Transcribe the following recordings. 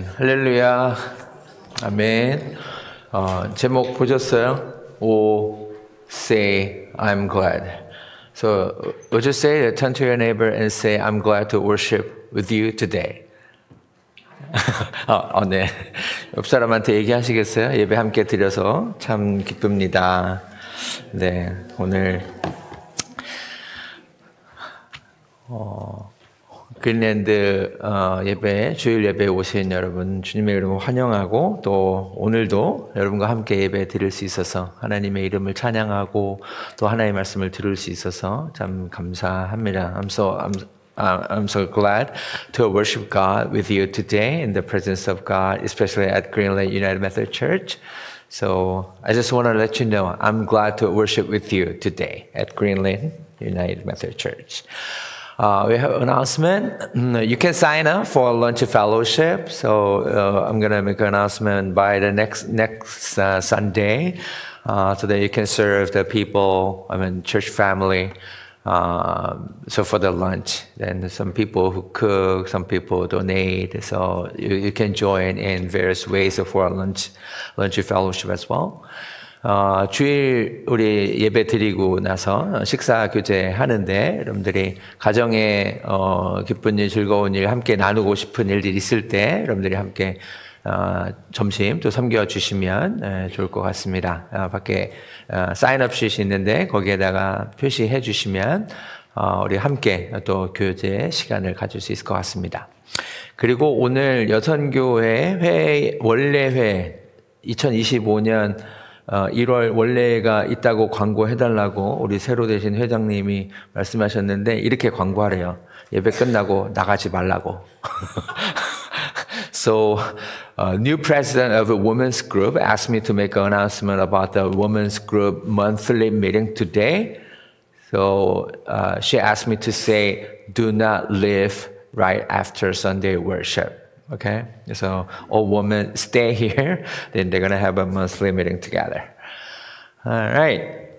아멘. 할렐루야. 아멘. 제목 보셨어요? Oh, say, I'm glad. So, would you say, turn to your neighbor and say, I'm glad to worship with you today. 네. 옆 사람한테 얘기하시겠어요? 예배 함께 드려서 참 기쁩니다. 네, 오늘 그린랜드 예배, 주일 예배에 오신 여러분 주님의 이름을 환영하고 또 오늘도 여러분과 함께 예배 드릴 수 있어서 하나님의 이름을 찬양하고 또 하나님의 말씀을 들을 수 있어서 참 감사합니다. I'm so glad to worship God with you today in the presence of God, especially at Greenland United Methodist Church. So I just want to let you know I'm glad to worship with you today at Greenland United Methodist Church. We have an announcement. You can sign up for a lunch fellowship. So I'm going to make an announcement by the next Sunday so that you can serve the people, church family. So for the lunch, then some people who cook, some people donate. So you can join in various ways for a lunch fellowship as well. 주일 우리 예배 드리고 나서 식사 교제 하는데 여러분들이 가정에 기쁜 일, 즐거운 일, 함께 나누고 싶은 일들이 있을 때 여러분들이 함께 점심 또 섬겨주시면 좋을 것 같습니다. 밖에 사인업 쉿이 있는데 거기에다가 표시해 주시면 우리 함께 또 교제 시간을 가질 수 있을 것 같습니다. 그리고 오늘 여선교회 원래회 2025년 1월 원래가 있다고 광고해달라고 우리 새로 되신 회장님이 말씀하셨는데 이렇게 광고하래요. 예배 끝나고 나가지 말라고. So, new president of a women's group asked me to make an announcement about the women's group monthly meeting today. So, she asked me to say, do not leave right after Sunday worship. Okay, so all women stay here, then they're going to have a monthly meeting together. All right.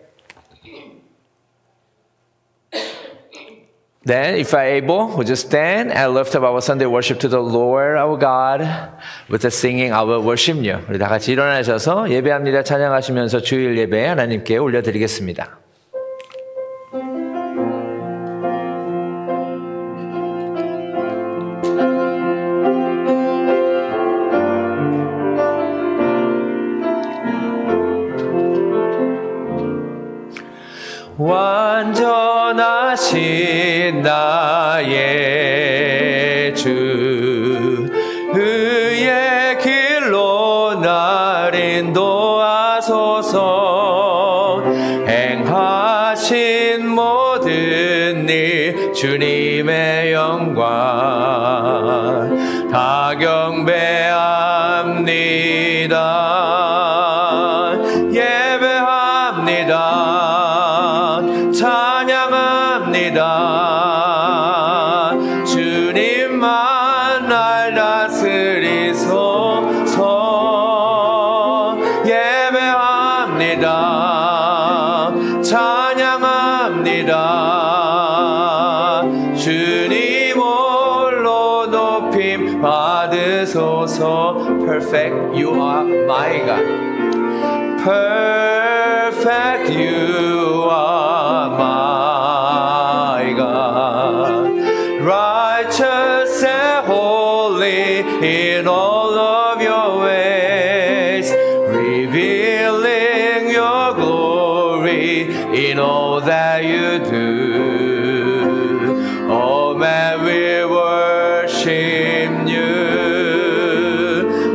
Then, if I'm able, we'll just stand and lift up our Sunday worship to the Lord our God with the singing I will worship you. 우리 다 같이 일어나셔서 예배합니다. 찬양하시면서 주일 예배 하나님께 올려드리겠습니다. 완전하신 나의 주 의의 길로 날 인도하소서 행하신 모든 일 주님의 영광 다 경배합니다. 주님만 날 다스리소서 예배합니다. 찬양합니다. 주님 홀로 높임 받으소서. Perfect you are my God. Perfect you are my God. Righteous and holy in all of your ways, revealing your glory in all that you do. Oh man, we worship you.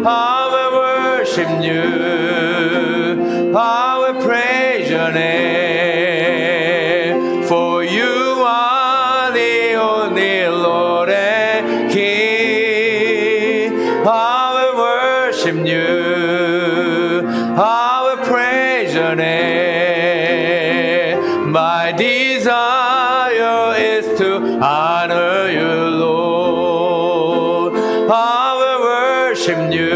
I will worship you. I will praise your name. For you are the only Lord and King. I will worship you. I will praise your name. My desire is to honor you, Lord. I will worship you.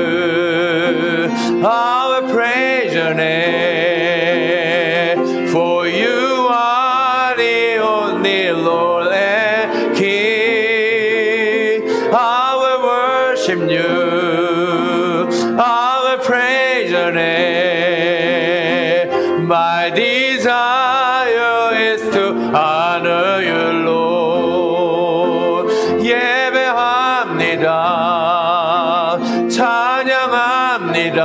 I will praise your name. For you are the only Lord and King. I will worship you. 전에 My desire is to honor you, Lord. 예배합니다. 찬양합니다.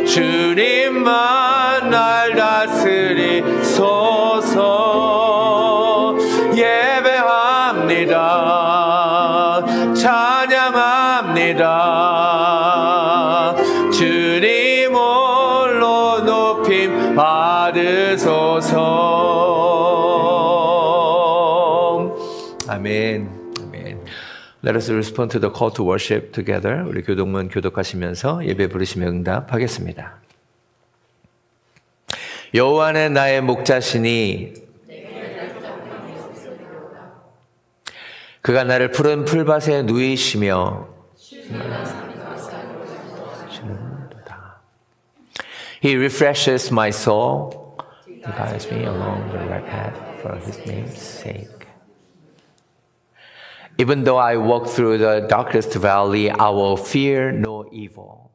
주님만 날 다스리소서. 예배합니다. 찬양합니다. 주님 홀로 높임 받으소서. 아멘. 아멘. Let us respond to the call to worship together. 우리 교동문 교독하시면서 예배 부르시며 응답하겠습니다. 여호와는 나의 목자시니 그가 나를 푸른 풀밭에 누이시며 He refreshes my soul. He guides me along the right path for His name's sake. Even though I walk through the darkest valley, I will fear no evil.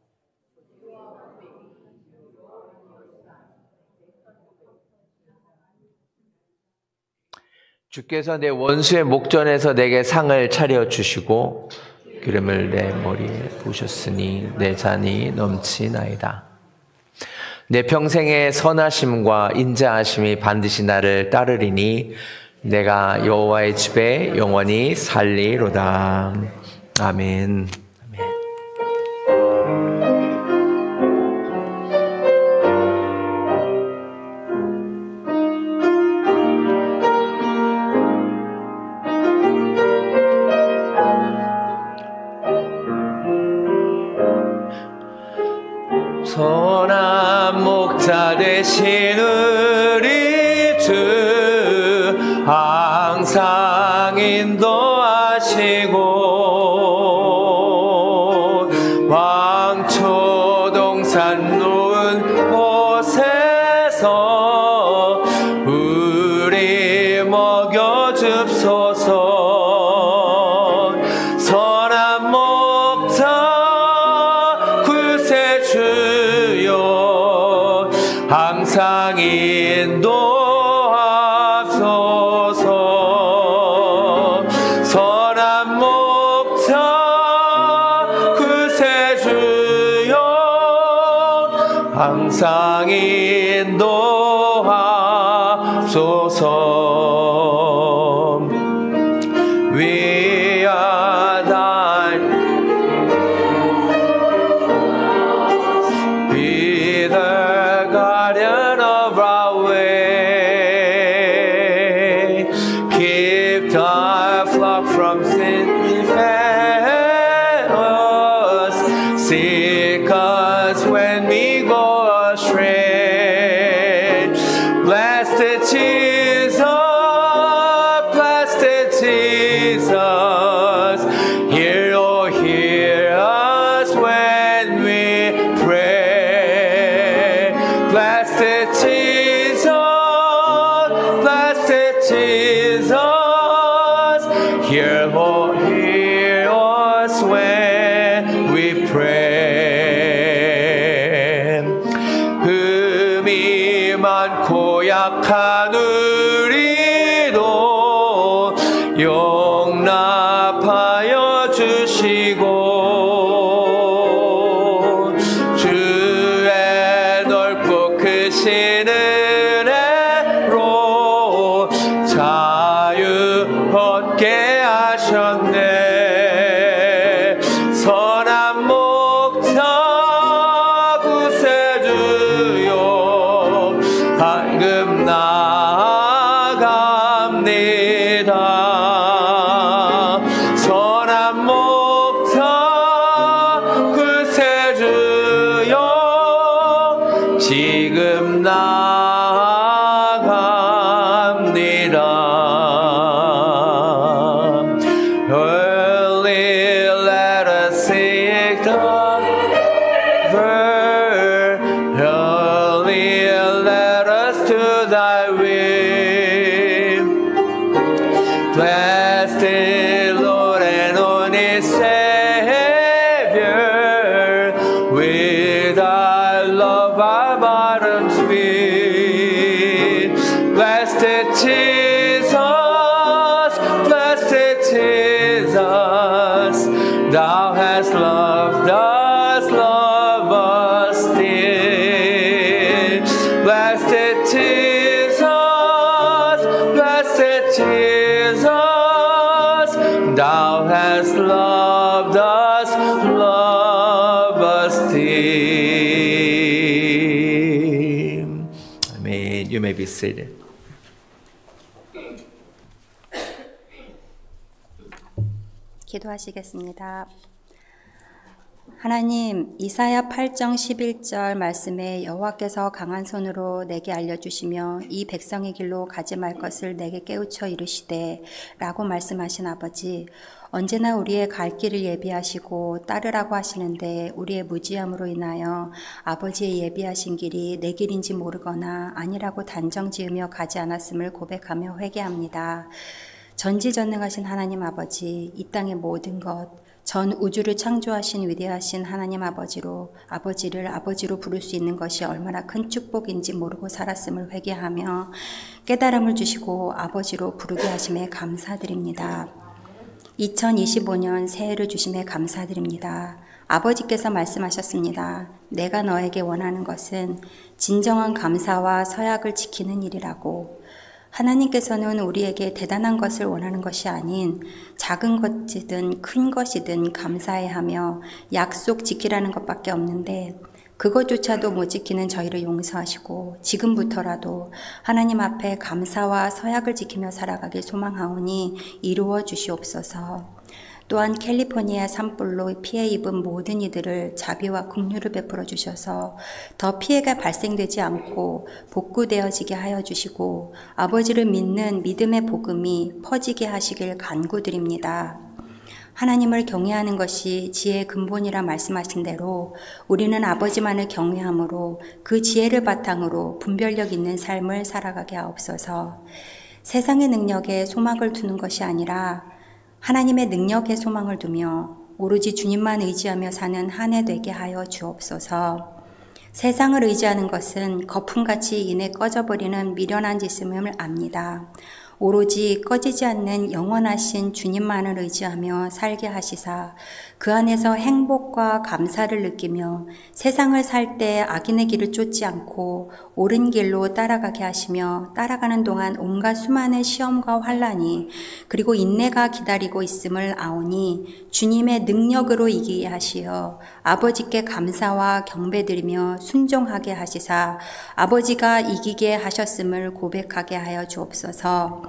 주께서 내 원수의 목전에서 내게 상을 차려주시고 기름을 내 머리에 부으셨으니 내 잔이 넘치나이다. 내 평생의 선하심과 인자하심이 반드시 나를 따르리니 내가 여호와의 집에 영원히 살리로다. 아멘. 선한 목자 되신 우리 주 항상 인도하시고 왕초동산 놓은 곳에서 우리 먹여줍소서. 선한 목자 구세주여 항상 인도하소서. 선한 목자 구세주여 항상 인도하소서. We are thine. Be the guardian of our way. Keep thy flock from sin us. Seek us when we go astray. Blessed Jesus, blessed Jesus, hear us when we pray. Blessed Jesus, blessed Jesus, hear us when we pray. 흠이 많고 약한 우리도 용납하여 주시고 주의 넓고 크신 은혜로 자유 얻게 하셨네. 선한 목자 구세주여 방금 나아갑니다. 선한 목자 구세주여 지금 나아갑니다. Early let us seek the Lord. Early let us do thy will. Bless the Lord and only Savior. With thy love our bottoms beat. Blessed Jesus, blessed Jesus, thou hast loved us, love us still. Blessed Jesus, blessed Jesus, thou hast loved us, love us still. Amen. You may be seated. 기도하시겠습니다. 하나님, 이사야 8장 11절 말씀에 여호와께서 강한 손으로 내게 알려주시며 이 백성의 길로 가지 말 것을 내게 깨우쳐 이르시되 라고 말씀하신 아버지, 언제나 우리의 갈 길을 예비하시고 따르라고 하시는데 우리의 무지함으로 인하여 아버지의 예비하신 길이 내 길인지 모르거나 아니라고 단정지으며 가지 않았음을 고백하며 회개합니다. 전지전능하신 하나님 아버지, 이 땅의 모든 것, 전 우주를 창조하신 위대하신 하나님 아버지를 아버지로 부를 수 있는 것이 얼마나 큰 축복인지 모르고 살았음을 회개하며 깨달음을 주시고 아버지로 부르게 하심에 감사드립니다. 2025년 새해를 주심에 감사드립니다. 아버지께서 말씀하셨습니다. 내가 너에게 원하는 것은 진정한 감사와 서약을 지키는 일이라고. 하나님께서는 우리에게 대단한 것을 원하는 것이 아닌 작은 것이든 큰 것이든 감사해 하며 약속 지키라는 것밖에 없는데 그것조차도 못 지키는 저희를 용서하시고 지금부터라도 하나님 앞에 감사와 서약을 지키며 살아가길 소망하오니 이루어 주시옵소서. 또한 캘리포니아 산불로 피해 입은 모든 이들을 자비와 긍휼을 베풀어 주셔서 더 피해가 발생되지 않고 복구되어지게 하여 주시고 아버지를 믿는 믿음의 복음이 퍼지게 하시길 간구드립니다. 하나님을 경외하는 것이 지혜의 근본이라 말씀하신 대로 우리는 아버지만을 경외함으로 그 지혜를 바탕으로 분별력 있는 삶을 살아가게 하옵소서. 세상의 능력에 소망을 두는 것이 아니라 하나님의 능력에 소망을 두며 오로지 주님만 의지하며 사는 한 해 되게 하여 주옵소서. 세상을 의지하는 것은 거품같이 이내 꺼져버리는 미련한 짓임을 압니다. 오로지 꺼지지 않는 영원하신 주님만을 의지하며 살게 하시사 그 안에서 행복과 감사를 느끼며 세상을 살 때 악인의 길을 쫓지 않고 옳은 길로 따라가게 하시며 따라가는 동안 온갖 수많은 시험과 환난이 그리고 인내가 기다리고 있음을 아오니 주님의 능력으로 이기게 하시어 아버지께 감사와 경배드리며 순종하게 하시사 아버지가 이기게 하셨음을 고백하게 하여 주옵소서.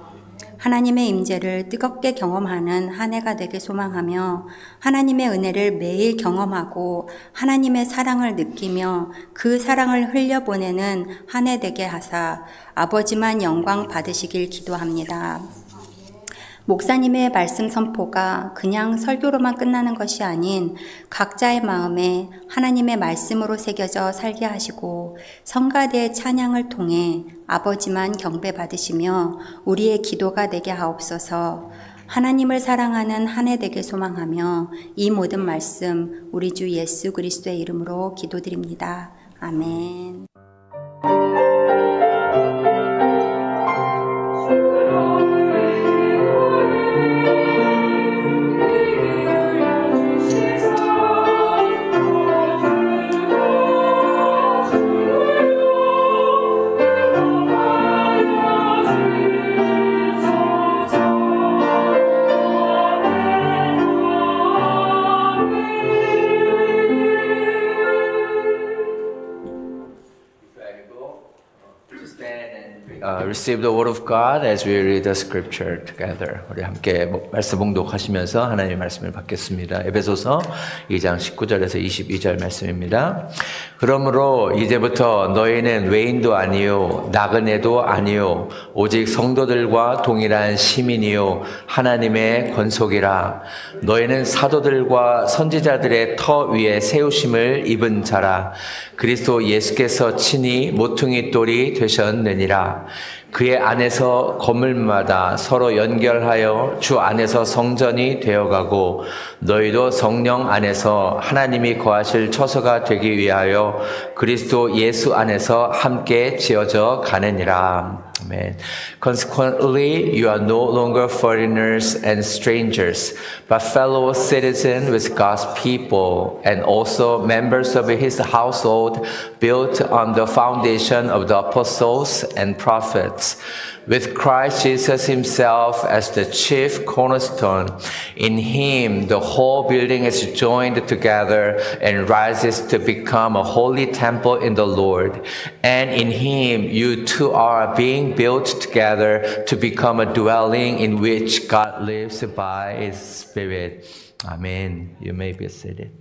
하나님의 임재를 뜨겁게 경험하는 한 해가 되길 소망하며 하나님의 은혜를 매일 경험하고 하나님의 사랑을 느끼며 그 사랑을 흘려보내는 한 해 되게 하사 아버지만 영광 받으시길 기도합니다. 목사님의 말씀 선포가 그냥 설교로만 끝나는 것이 아닌 각자의 마음에 하나님의 말씀으로 새겨져 살게 하시고 성가대의 찬양을 통해 아버지만 경배받으시며 우리의 기도가 되게 하옵소서. 하나님을 사랑하는 한 해 되길 소망하며 이 모든 말씀 우리 주 예수 그리스도의 이름으로 기도드립니다. 아멘. Receive the word of God as we read the scripture together. 우리 함께 말씀 봉독하시면서 하나님의 말씀을 받겠습니다. 에베소서 2장 19절에서 22절 말씀입니다. 그러므로 이제부터 너희는 외인도 아니요 나그네도 아니요 오직 성도들과 동일한 시민이요 하나님의 권속이라. 너희는 사도들과 선지자들의 터 위에 세우심을 입은 자라. 그리스도 예수께서 친히 모퉁이 돌이 되셨느니라. 그의 안에서 건물마다 서로 연결하여 주 안에서 성전이 되어가고 너희도 성령 안에서 하나님이 거하실 처소가 되기 위하여 그리스도 예수 안에서 함께 지어져 가느니라. Amen. Consequently, you are no longer foreigners and strangers, but fellow citizens with God's people and also members of his household, built on the foundation of the apostles and prophets, with Christ Jesus himself as the chief cornerstone. In him, the whole building is joined together and rises to become a holy temple in the Lord. And in him, you two are being built together to become a dwelling in which God lives by his Spirit. Amen. You may be seated.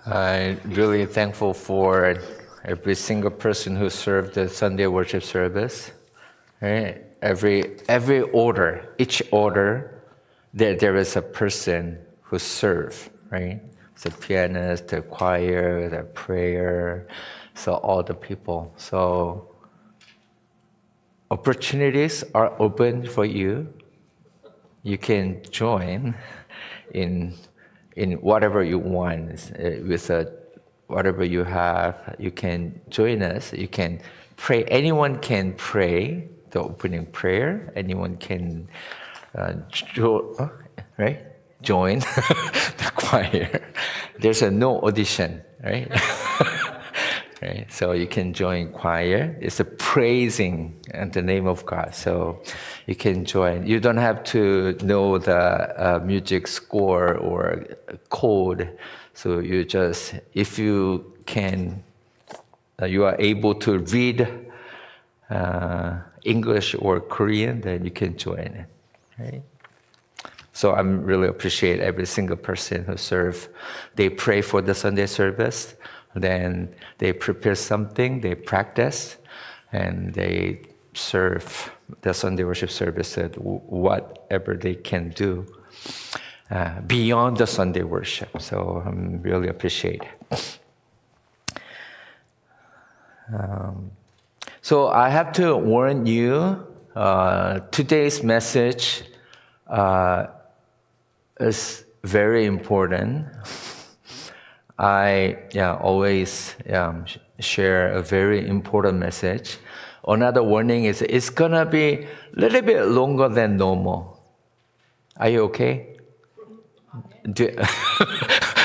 I'm really thankful for every single person who served the Sunday worship service. Right? Every order, each order, there is a person who serve, right? The pianist, the choir, the prayer, so all the people. So opportunities are open for you. You can join in whatever you want with whatever you have. You can join us. You can pray. Anyone can pray the opening prayer. Anyone can join the choir. There's no audition, right? Right? So you can join choir. It's a praising in the name of God. So you can join. You don't have to know the music score or code. So you just, if you can, you are able to read English or Korean, then you can join it. Right? So I really appreciate every single person who serve. They pray for the Sunday service. Then they prepare something, they practice, and they serve the Sunday worship service at whatever they can do beyond the Sunday worship. So I really appreciate it. So I have to warn you, today's message is very important. I always share a very important message. Another warning is it's gonna be a little bit longer than normal. Are you okay?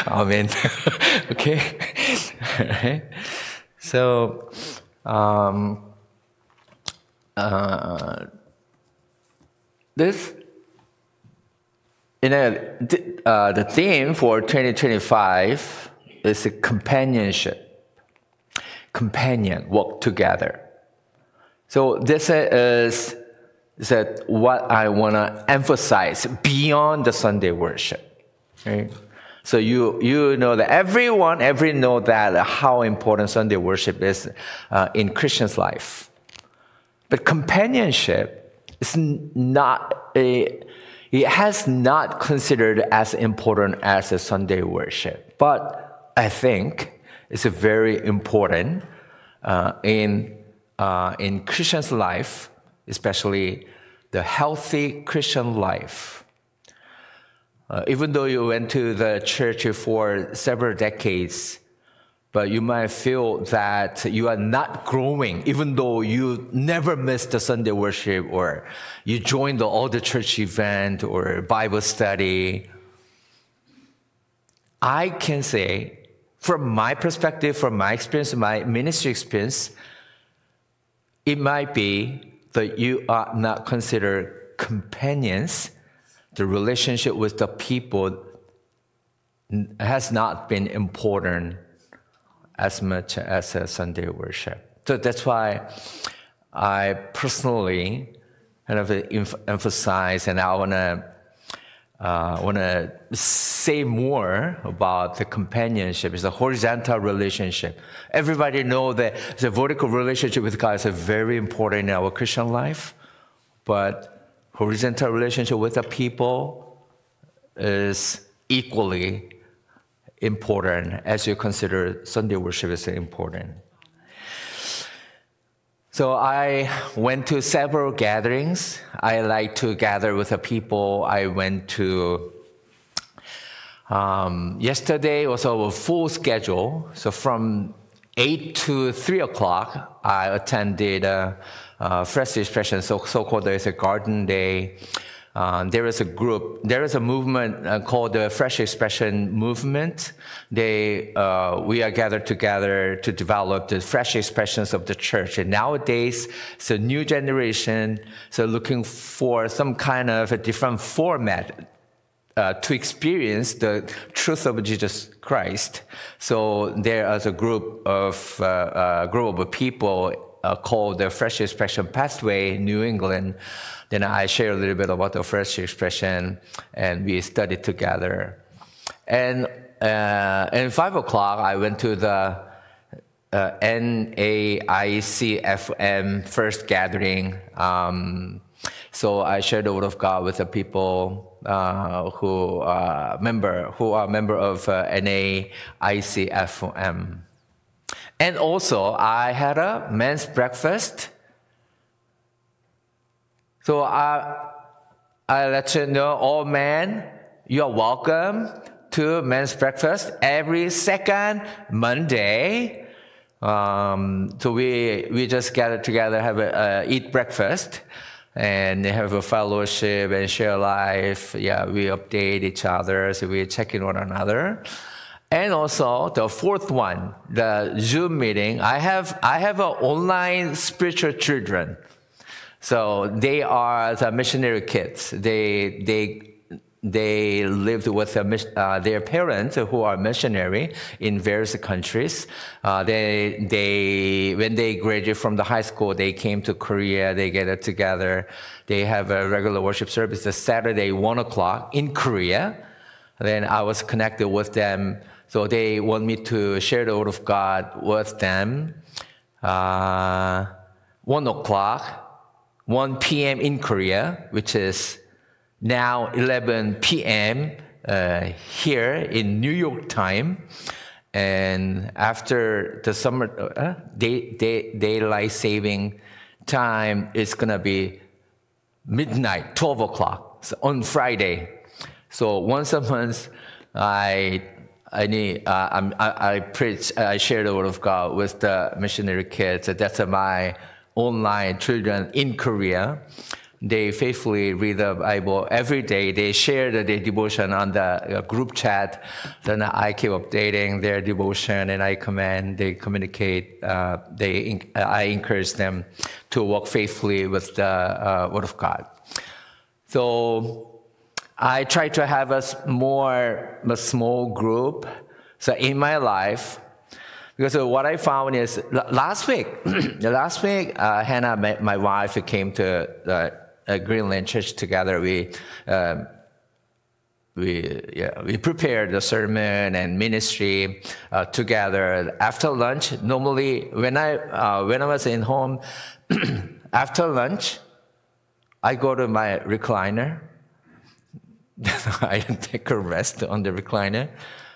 Amen. Okay. Right. So, this. The theme for 2025 is a companionship. Companion, work together. So this is what I want to emphasize beyond the Sunday worship. Right? So you know that everyone know that how important Sunday worship is in Christian's life. But companionship is it has not considered as important as a Sunday worship. But I think it's very important in Christian's life, especially the healthy Christian life. Even though you went to the church for several decades, but you might feel that you are not growing, even though you never missed the Sunday worship or you joined all the church event or Bible study. I can say, from my perspective, from my experience, my ministry experience, it might be that you are not considered companions. The relationship with the people has not been important as much as a Sunday worship. So that's why I personally kind of emphasize, and I want to say more about the companionship. It's a horizontal relationship. Everybody knows that the vertical relationship with God is very important in our Christian life, but horizontal relationship with the people is equally important as you consider Sunday worship is important. So I went to several gatherings. I like to gather with the people. I went to, yesterday was a full schedule. So from 8 to 3 o'clock, I attended Fresh Expression, so-called there's a garden day. There is a movement called the Fresh Expression Movement. We are gathered together to develop the fresh expressions of the church. And nowadays, it's a new generation, so looking for some kind of a different format to experience the truth of Jesus Christ. So there is a group of people called the Fresh Expression Pathway, New England. Then I share a little bit about the Fresh Expression, and we studied together. And and 5 o'clock, I went to the NAICFM first gathering. So I shared the word of God with the people who are member of NAICFM. And also, I had a men's breakfast. So I let you know, all men, you are welcome to men's breakfast every second Monday. So we just gather together, have eat breakfast, and have a fellowship and share life. Yeah, we update each other, so we check in one another. And also the fourth one, the Zoom meeting. I have an online spiritual children. So they are the missionary kids. They lived with their parents who are missionary in various countries. When they graduated from the high school, they came to Korea. They get it together. They have a regular worship service this Saturday, 1 o'clock in Korea. Then I was connected with them. So they want me to share the word of God with them. 1 o'clock, 1 p.m. in Korea, which is now 11 p.m. Here in New York time. And after the summer daylight saving time, it's going to be midnight, 12 o'clock on Friday. So once a month, I preach, I share the word of God with the missionary kids. That's my online children in Korea. They faithfully read the Bible every day. They share their devotion on the group chat. Then I keep updating their devotion, and I command, they communicate. I encourage them to walk faithfully with the word of God. So I try to have a small group. So in my life, because what I found is last week, Hannah, my wife, came to Greenland Church together. We prepared the sermon and ministry together. After lunch, normally when I was in home, after lunch, I go to my recliner. I take a rest on the recliner.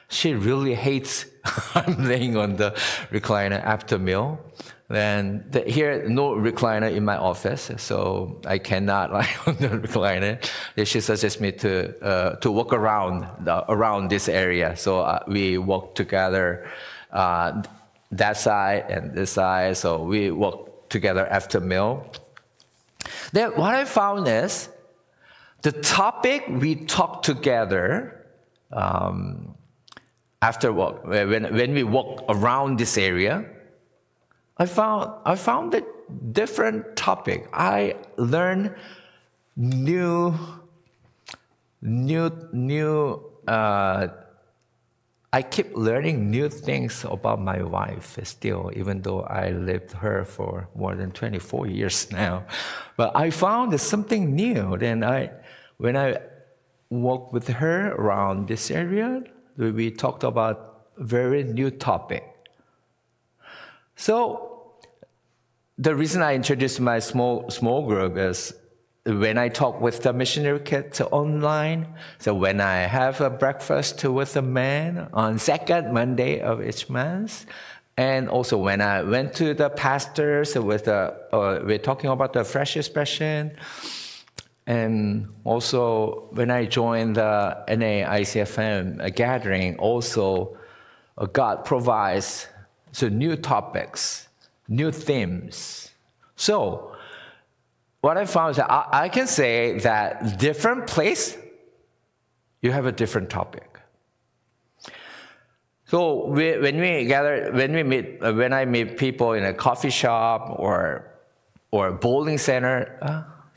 She really hates I'm laying on the recliner after meal. Then here, no recliner in my office, so I cannot lie on the recliner. She suggests me to walk around this area. So we walk together, that side and this side. So we walk together after meal. Then what I found is the topic we talk together after walk, when we walk around this area, I found a different topic. I learned I keep learning new things about my wife still, even though I lived with her for more than 24 years now. But I found something new. Then when I walked with her around this area, we talked about a very new topic. So the reason I introduced my small group is when I talk with the missionary kids online, so when I have a breakfast with a man on second Monday of each month, and also when I went to the pastors we're talking about the fresh expression, and also when I joined the NAICFM gathering, also God provides new topics, new themes. So what I found is that I can say that different place, you have a different topic. So when I meet people in a coffee shop or bowling center,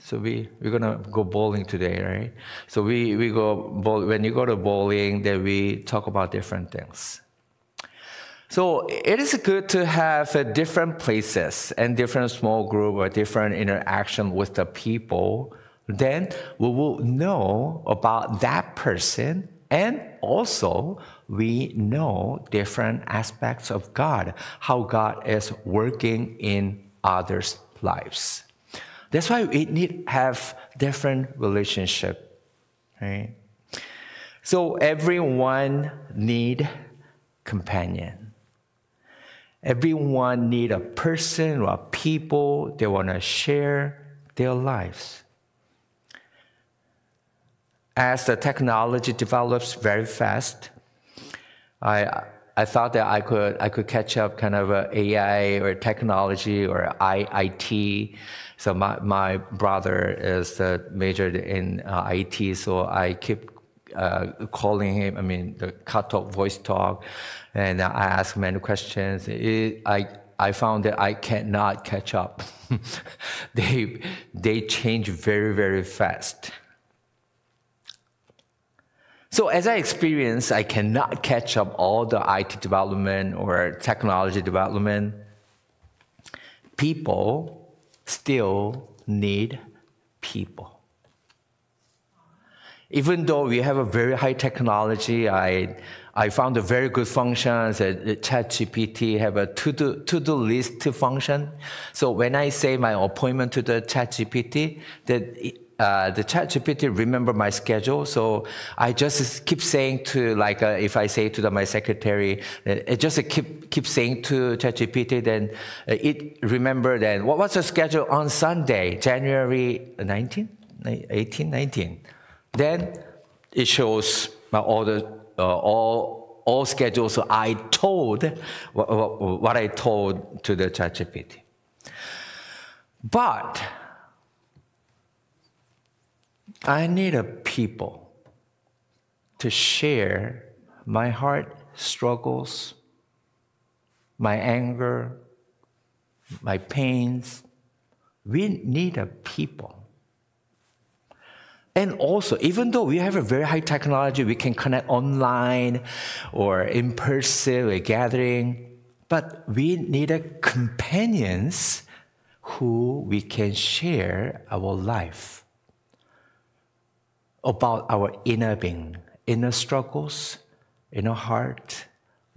so we're gonna go bowling today, right? So we go when you go to bowling, then we talk about different things. So it is good to have different places and different small group or different interaction with the people. Then we will know about that person and also we know different aspects of God, how God is working in others' lives. That's why we need to have different relationship, right? So everyone need companion. Everyone need a person or a people they want to share their lives. As the technology develops very fast, I thought that I could catch up kind of AI or technology or IT. So my brother is majored in IT, so I keep calling him. I mean, the talk, voice talk, and I ask many questions. I found that I cannot catch up. They change very, very fast. So as I experience, I cannot catch up all the IT development or technology development. People still need people. Even though we have a very high technology, I found a very good functions that ChatGPT have a to-do list function. So when I say my appointment to the ChatGPT, the ChatGPT remember my schedule, so I just keep saying to if I say to my secretary, it just keep saying to ChatGPT, then it remember then what's the schedule on Sunday, January 19, 18, 19. Then it shows all schedules. So I told what I told to the ChatGPT, but I need a people to share my heart struggles, my anger, my pains. We need a people. And also, even though we have a very high technology, we can connect online or in person, a gathering, but we need a companions who we can share our life about our inner being, inner struggles, inner heart.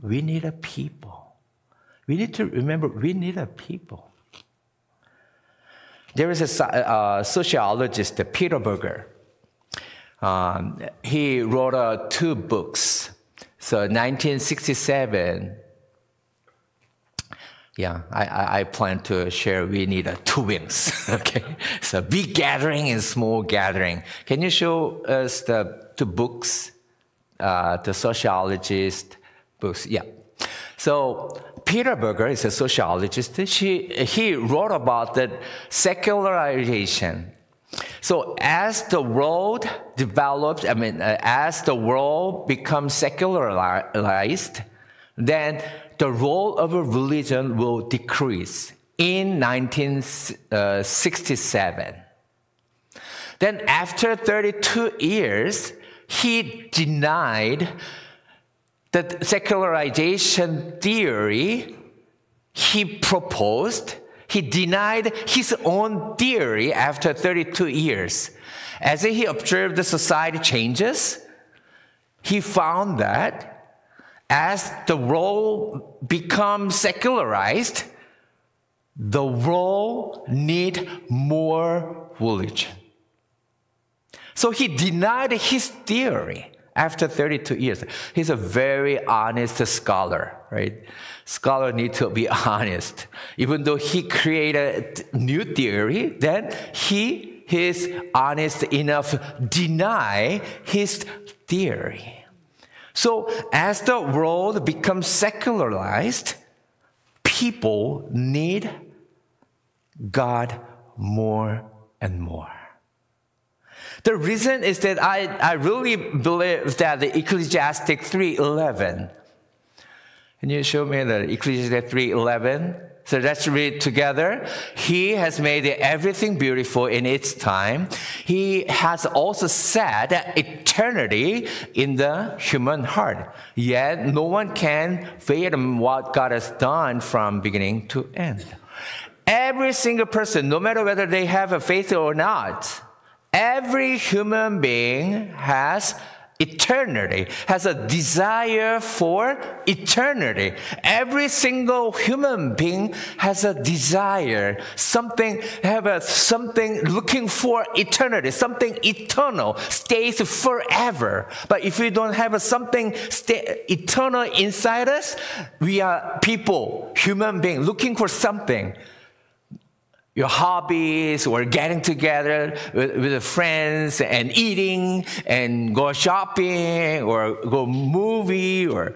We need a people. We need to remember we need a people. There is a sociologist, Peter Berger. He wrote 2 books. So 1967, I plan to share. We need 2 wings. Okay, so big gathering and small gathering. Can you show us the 2 books, the sociologist books? Yeah. So Peter Berger is a sociologist. He wrote about the secularization. So as the world develops, as the world becomes secularized, then the role of a religion will decrease in 1967. Then after 32 years, he denied the secularization theory he proposed. He denied his own theory after 32 years. As he observed the society changes, he found that as the world becomes secularized, the world needs more religion. So he denied his theory after 32 years. He's a very honest scholar, right? Scholar need to be honest. Even though he created a new theory, then he is honest enough to deny his theory. So as the world becomes secularized, people need God more and more. The reason is that I really believe that the Ecclesiastes 3:11. Can you show me the Ecclesiastes 3:11? So let's read together. He has made everything beautiful in its time. He has also set eternity in the human heart. Yet no one can fathom what God has done from beginning to end. Every single person, no matter whether they have a faith or not, every human being has eternity, has a desire for eternity. Every single human being has a desire, something looking for eternity, something eternal, stays forever. But if we don't have something eternal inside us, we are people, human beings, looking for something. Your hobbies, or getting together with friends and eating and go shopping or go movie, or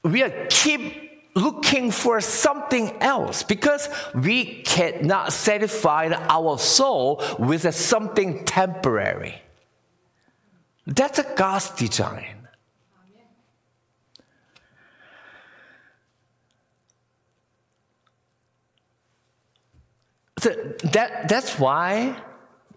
we keep looking for something else because we cannot satisfy our soul with something temporary. That's a God's design. So that's why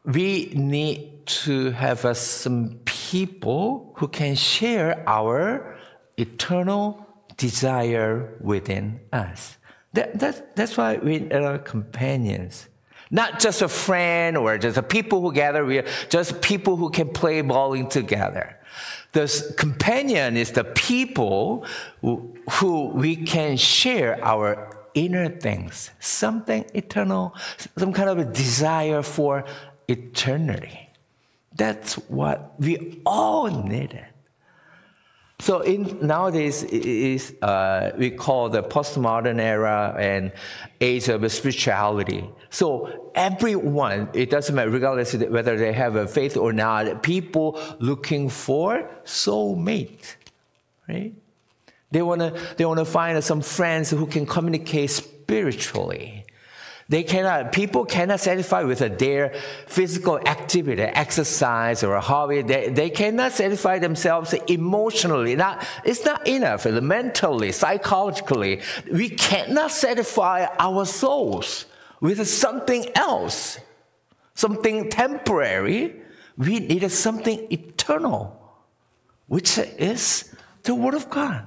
we need to have some people who can share our eternal desire within us. That's why we are companions. Not just a friend or just a people who gather. We are just people who can play bowling together. The companion is the people who we can share our inner things, something eternal, some kind of a desire for eternity. That's what we all needed. So nowadays we call the postmodern era and age of spirituality. So everyone, it doesn't matter regardless of whether they have a faith or not, people looking for soulmate, right? They want to find some friends who can communicate spiritually. People cannot satisfy with their physical activity, exercise or a hobby. They cannot satisfy themselves emotionally. It's not enough. Mentally, psychologically, we cannot satisfy our souls with something else, something temporary. We need something eternal, which is the Word of God.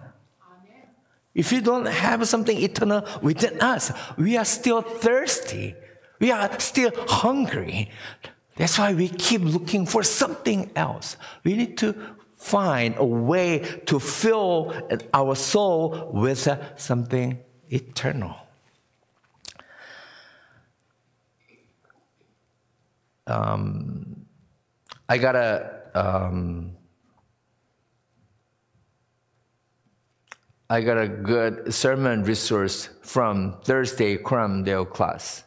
If you don't have something eternal within us, we are still thirsty. We are still hungry. That's why we keep looking for something else. We need to find a way to fill our soul with something eternal. I got a good sermon resource from Thursday Cromdale class.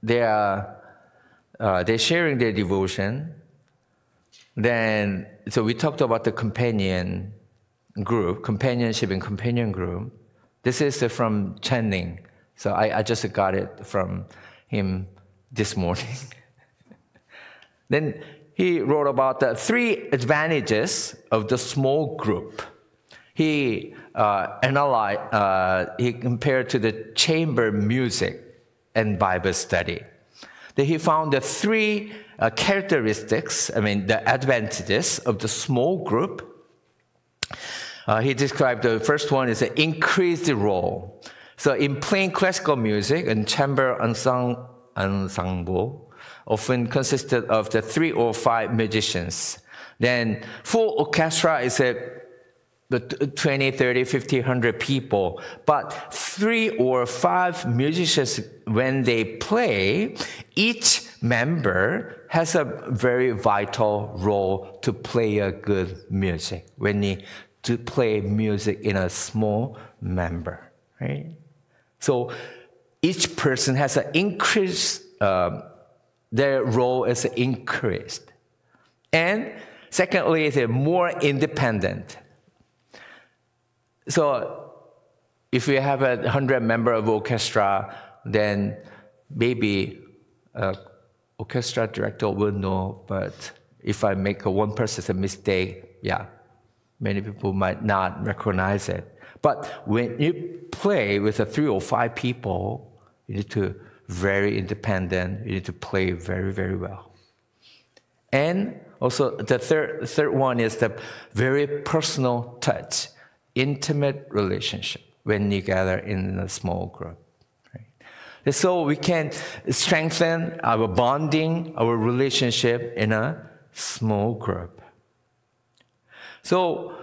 They're sharing their devotion. So we talked about the companionship and companion group. This is from Channing. So I just got it from him this morning. Then he wrote about the 3 advantages of the small group. He he compared to the chamber music and Bible study. Then he found the 3 characteristics, the advantages of the small group. He described the first one is an increased role. So in playing classical music and chamber ensemble, often consisted of the 3 or 5 musicians. Then full orchestra is the 20, 30, 50, 100 people. But 3 or 5 musicians, when they play, each member has a very vital role to play a good music. We need to play music in a small member, right? So each person has an increased, their role is increased. And secondly, they're more independent. So if we have 100 member of orchestra, then maybe orchestra director will know, but if I make one person's a mistake, many people might not recognize it. But when you play with 3 or 5 people, you need to very independent. You need to play very, very well. And also the third one is the very personal touch, intimate relationship when you gather in a small group. Right? So we can strengthen our bonding, our relationship in a small group. So,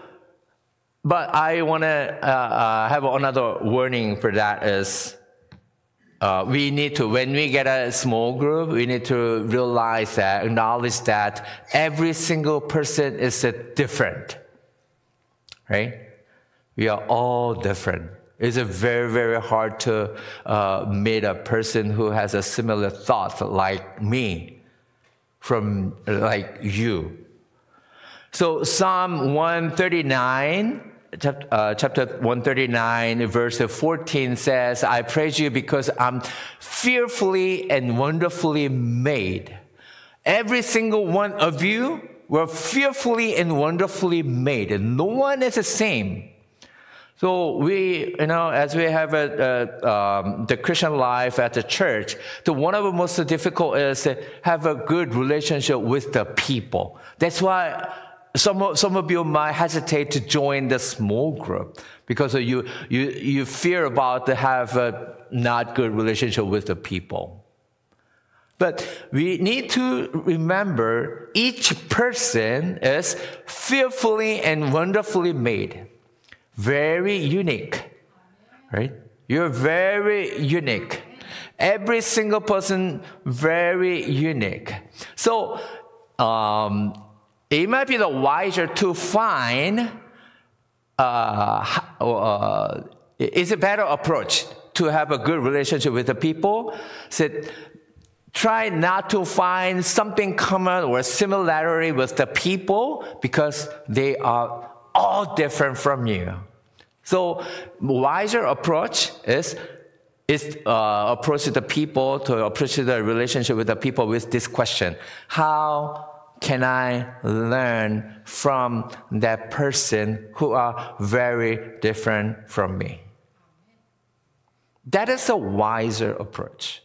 but I want to have another warning for that is we need to, when we get a small group, we need to realize that, acknowledge that every single person is different, right? We are all different. It's very, very hard to meet a person who has a similar thought like me, from like you. So Psalm 139, chapter 139, verse 14 says, I praise you because I'm fearfully and wonderfully made. Every single one of you were fearfully and wonderfully made. And no one is the same. So we, as we have the Christian life at the church, one of the most difficult is to have a good relationship with the people. That's why some of you might hesitate to join the small group because you fear about to have a not good relationship with the people. But we need to remember each person is fearfully and wonderfully made. Very unique, right? You're very unique. Every single person, very unique. So, it might be the wiser to find is a better approach to have a good relationship with the people. So try not to find something common or similarity with the people because they are all different from you. So wiser approach is approach the people, to approach the relationship with the people with this question: how can I learn from that person who are very different from me? That is a wiser approach.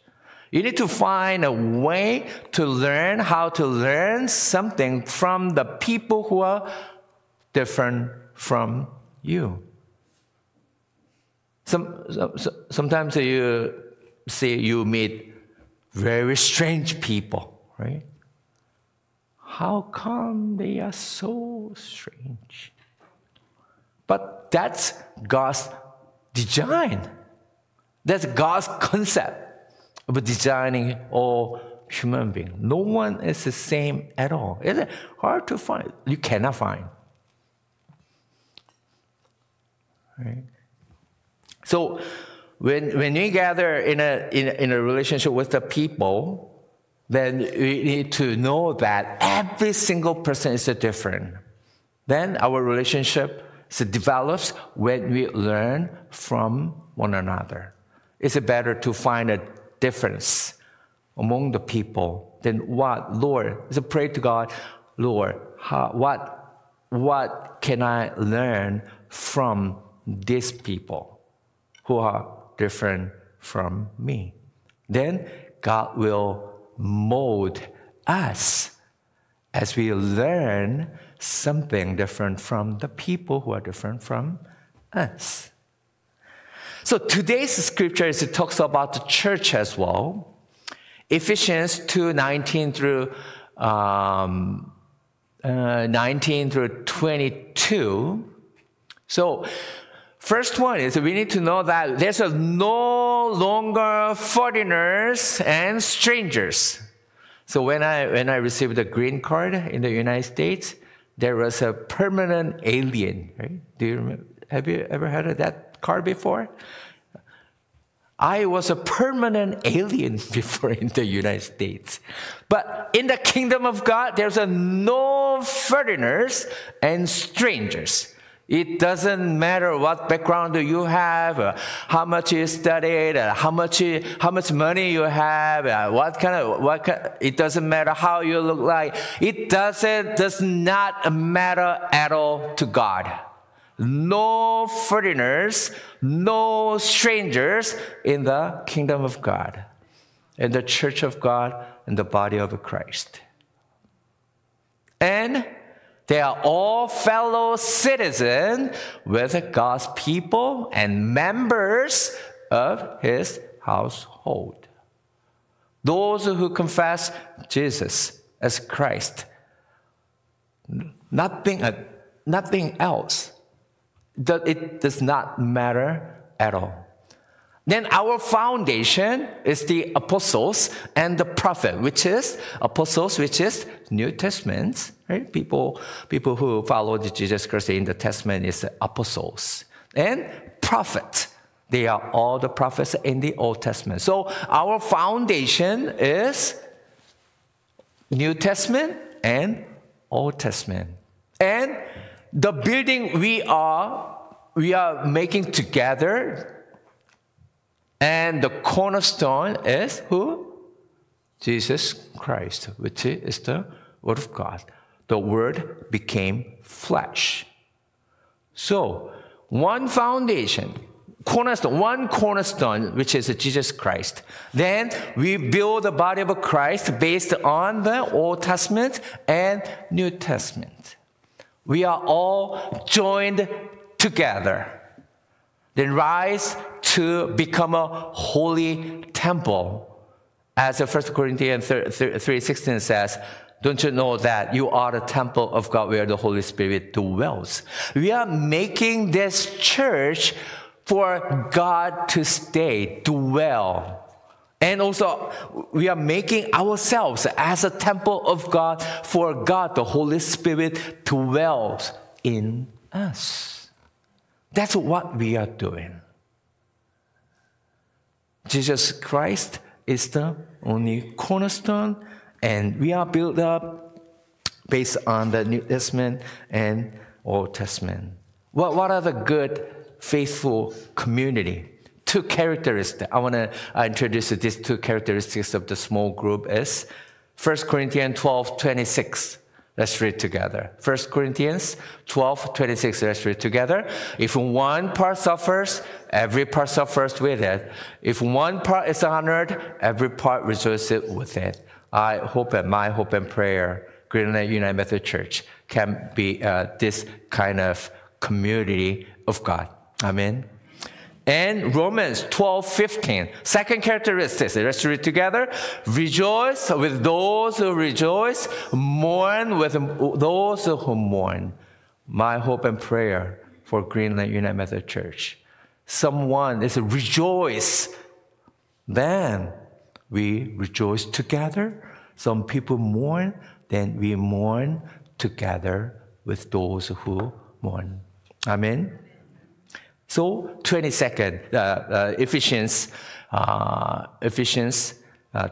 You need to find a way to learn how to learn something from the people who are different from you. Sometimes you meet very strange people, right? How come they are so strange? But that's God's design. That's God's concept of designing all human beings. No one is the same at all. It's hard to find. You cannot find. Right? So when we gather in a relationship with the people, then we need to know that every single person is different. Then our relationship develops when we learn from one another. It's better to find a difference among the people than what, Lord, so pray to God, Lord, what can I learn from these people who are different from me? Then God will mold us as we learn something different from the people who are different from us. So today's scripture talks about the church as well. Ephesians 2:19 through 19 through 22. So first one is we need to know that there's no longer foreigners and strangers. So when I received the green card in the United States, there was a permanent alien. Right? Do you remember? Have you ever heard of that card before? I was a permanent alien before in the United States. But in the kingdom of God, there's no foreigners and strangers. It doesn't matter what background you have, how much you studied, how much money you have, it doesn't matter how you look like. It does not matter at all to God. No foreigners, no strangers in the kingdom of God, in the church of God, in the body of Christ. And they are all fellow citizens with God's people and members of His household. Those who confess Jesus as Christ, not being nothing else. It does not matter at all. Then our foundation is the apostles and the prophet, which is apostles, which is New Testament. Right? People who followed Jesus Christ in the Testament is the apostles. And prophet. They are all the prophets in the Old Testament. So our foundation is New Testament and Old Testament. And the building we are making together, and the cornerstone is who? Jesus Christ, which is the Word of God. The Word became flesh. So, one foundation, one cornerstone, which is Jesus Christ. Then we build the body of Christ based on the Old Testament and New Testament. We are all joined together. Then rise to become a holy temple. As 1 Corinthians 3:16 says, don't you know that you are the temple of God where the Holy Spirit dwells? We are making this church for God to stay, dwell. And also, we are making ourselves as a temple of God for God, the Holy Spirit, dwells in us. That's what we are doing. Jesus Christ is the only cornerstone, and we are built up based on the New Testament and Old Testament. What are the good, faithful community? Two characteristics. I want to introduce these two characteristics of the small group is 1 Corinthians 12:26. Let's read together. 1 Corinthians 12:26. Let's read together. If one part suffers, every part suffers with it. If one part is honored, every part rejoices with it. I hope and my hope and prayer, Greenland United Methodist Church, can be this kind of community of God. Amen. And Romans 12:15. Second characteristic. Let's read together. Rejoice with those who rejoice. Mourn with those who mourn. My hope and prayer for Greenland United Methodist Church. Someone is rejoice. Then we rejoice together. Some people mourn. Then we mourn together with those who mourn. Amen. So, 22nd, Ephesians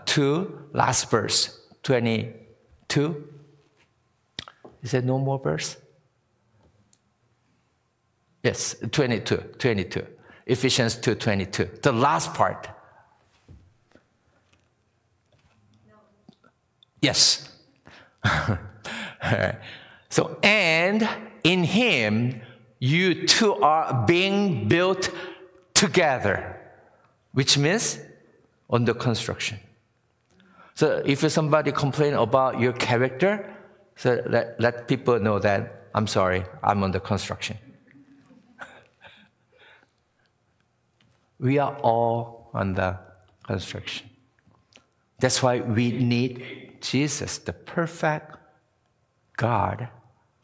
2, last verse, 22. Is there no more verse? Yes, 22. Ephesians 2:22, the last part. Yes. So, and in him, you two are being built together, which means under construction. So if somebody complain about your character, so let people know that, I'm sorry, I'm under construction. We are all under construction. That's why we need Jesus, the perfect God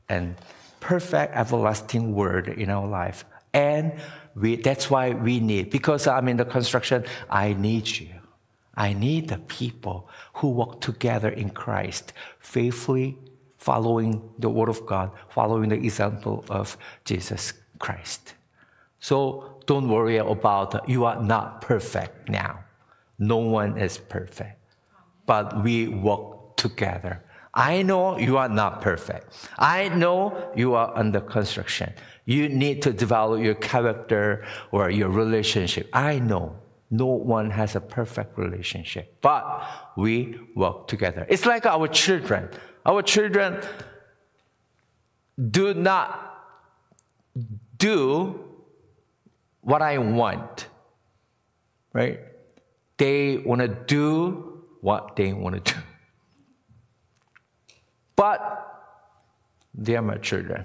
and perfect everlasting word in our life. And that's why we need, because I'm in the construction, I need you. I need the people who walk together in Christ, faithfully following the word of God, following the example of Jesus Christ. So don't worry about you are not perfect now. No one is perfect. But we walk together. I know you are not perfect. I know you are under construction. You need to develop your character or your relationship. I know no one has a perfect relationship, but we work together. It's like our children. Our children do not do what I want, right? They want to do what they want to do. But they are my children.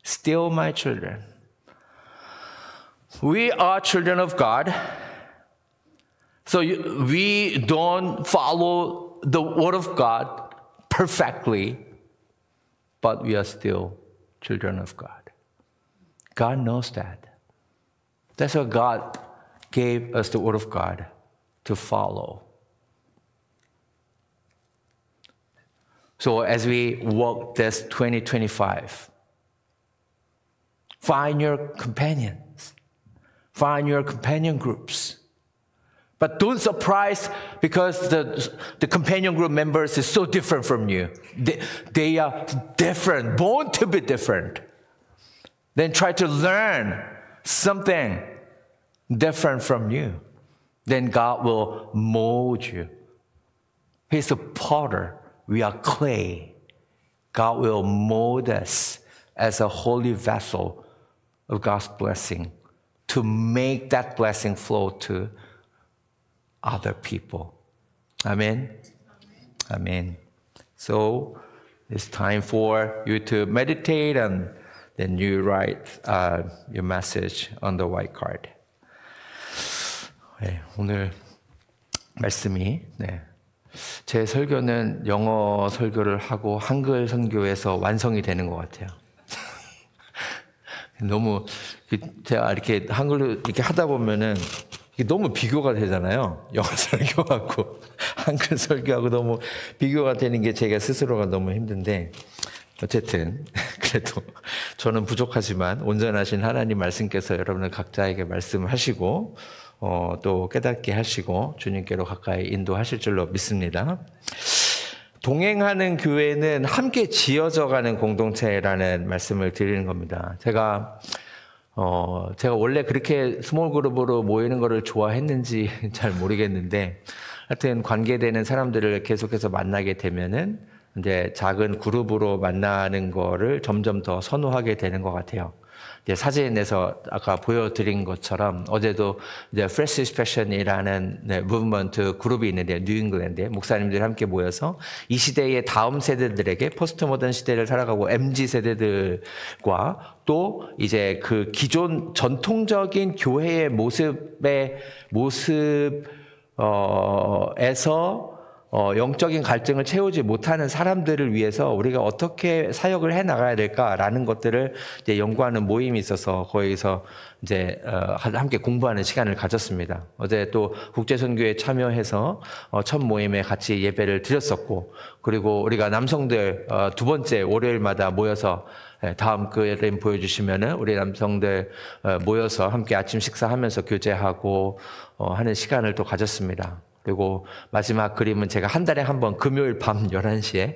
Still my children. We are children of God. So we don't follow the word of God perfectly, but we are still children of God. God knows that. That's why God gave us the Word of God to follow. So as we walk this 2025, find your companions. Find your companion groups. But don't surprise because the companion group members is so different from you. They are different, born to be different. Then try to learn something different from you. Then God will mold you. He's a potter. We are clay. God will mold us as a holy vessel of God's blessing to make that blessing flow to other people. Amen? Amen. So it's time for you to meditate and then you write your message on the white card. 네, 오늘 말씀이 제 설교는 영어 설교를 하고 한글 선교에서 완성이 되는 것 같아요. 너무 제가 이렇게 한글로 이렇게 하다 보면은 너무 비교가 되잖아요. 영어 설교하고 한글 설교하고 너무 비교가 되는 게 제가 스스로가 너무 힘든데 어쨌든 그래도 저는 부족하지만 온전하신 하나님 말씀께서 여러분들 각자에게 말씀하시고 또 깨닫게 하시고 주님께로 가까이 인도하실 줄로 믿습니다. 동행하는 교회는 함께 지어져가는 공동체라는 말씀을 드리는 겁니다. 제가 원래 그렇게 스몰 그룹으로 모이는 거를 좋아했는지 잘 모르겠는데 하여튼 관계되는 사람들을 계속해서 만나게 되면은 이제 작은 그룹으로 만나는 거를 점점 더 선호하게 되는 것 같아요. 이제 사진에서 아까 보여드린 것처럼 어제도 이제 Fresh Expression이라는 무브먼트 그룹이 있는데 뉴잉글랜드에 목사님들이 함께 모여서 이 시대의 다음 세대들에게 포스트 모던 시대를 살아가고 MZ 세대들과 또 이제 그 기존 전통적인 교회의 모습에서 영적인 갈증을 채우지 못하는 사람들을 위해서 우리가 어떻게 사역을 해 나가야 될까라는 것들을 이제 연구하는 모임이 있어서 거기서 이제 함께 공부하는 시간을 가졌습니다. 어제 또 국제선교에 참여해서 첫 모임에 같이 예배를 드렸었고, 그리고 우리가 남성들 두 번째 월요일마다 모여서 다음 그림 보여주시면은 우리 남성들 모여서 함께 아침 식사하면서 교제하고 하는 시간을 또 가졌습니다. 그리고 마지막 그림은 제가 한 달에 한 번 금요일 밤 11시에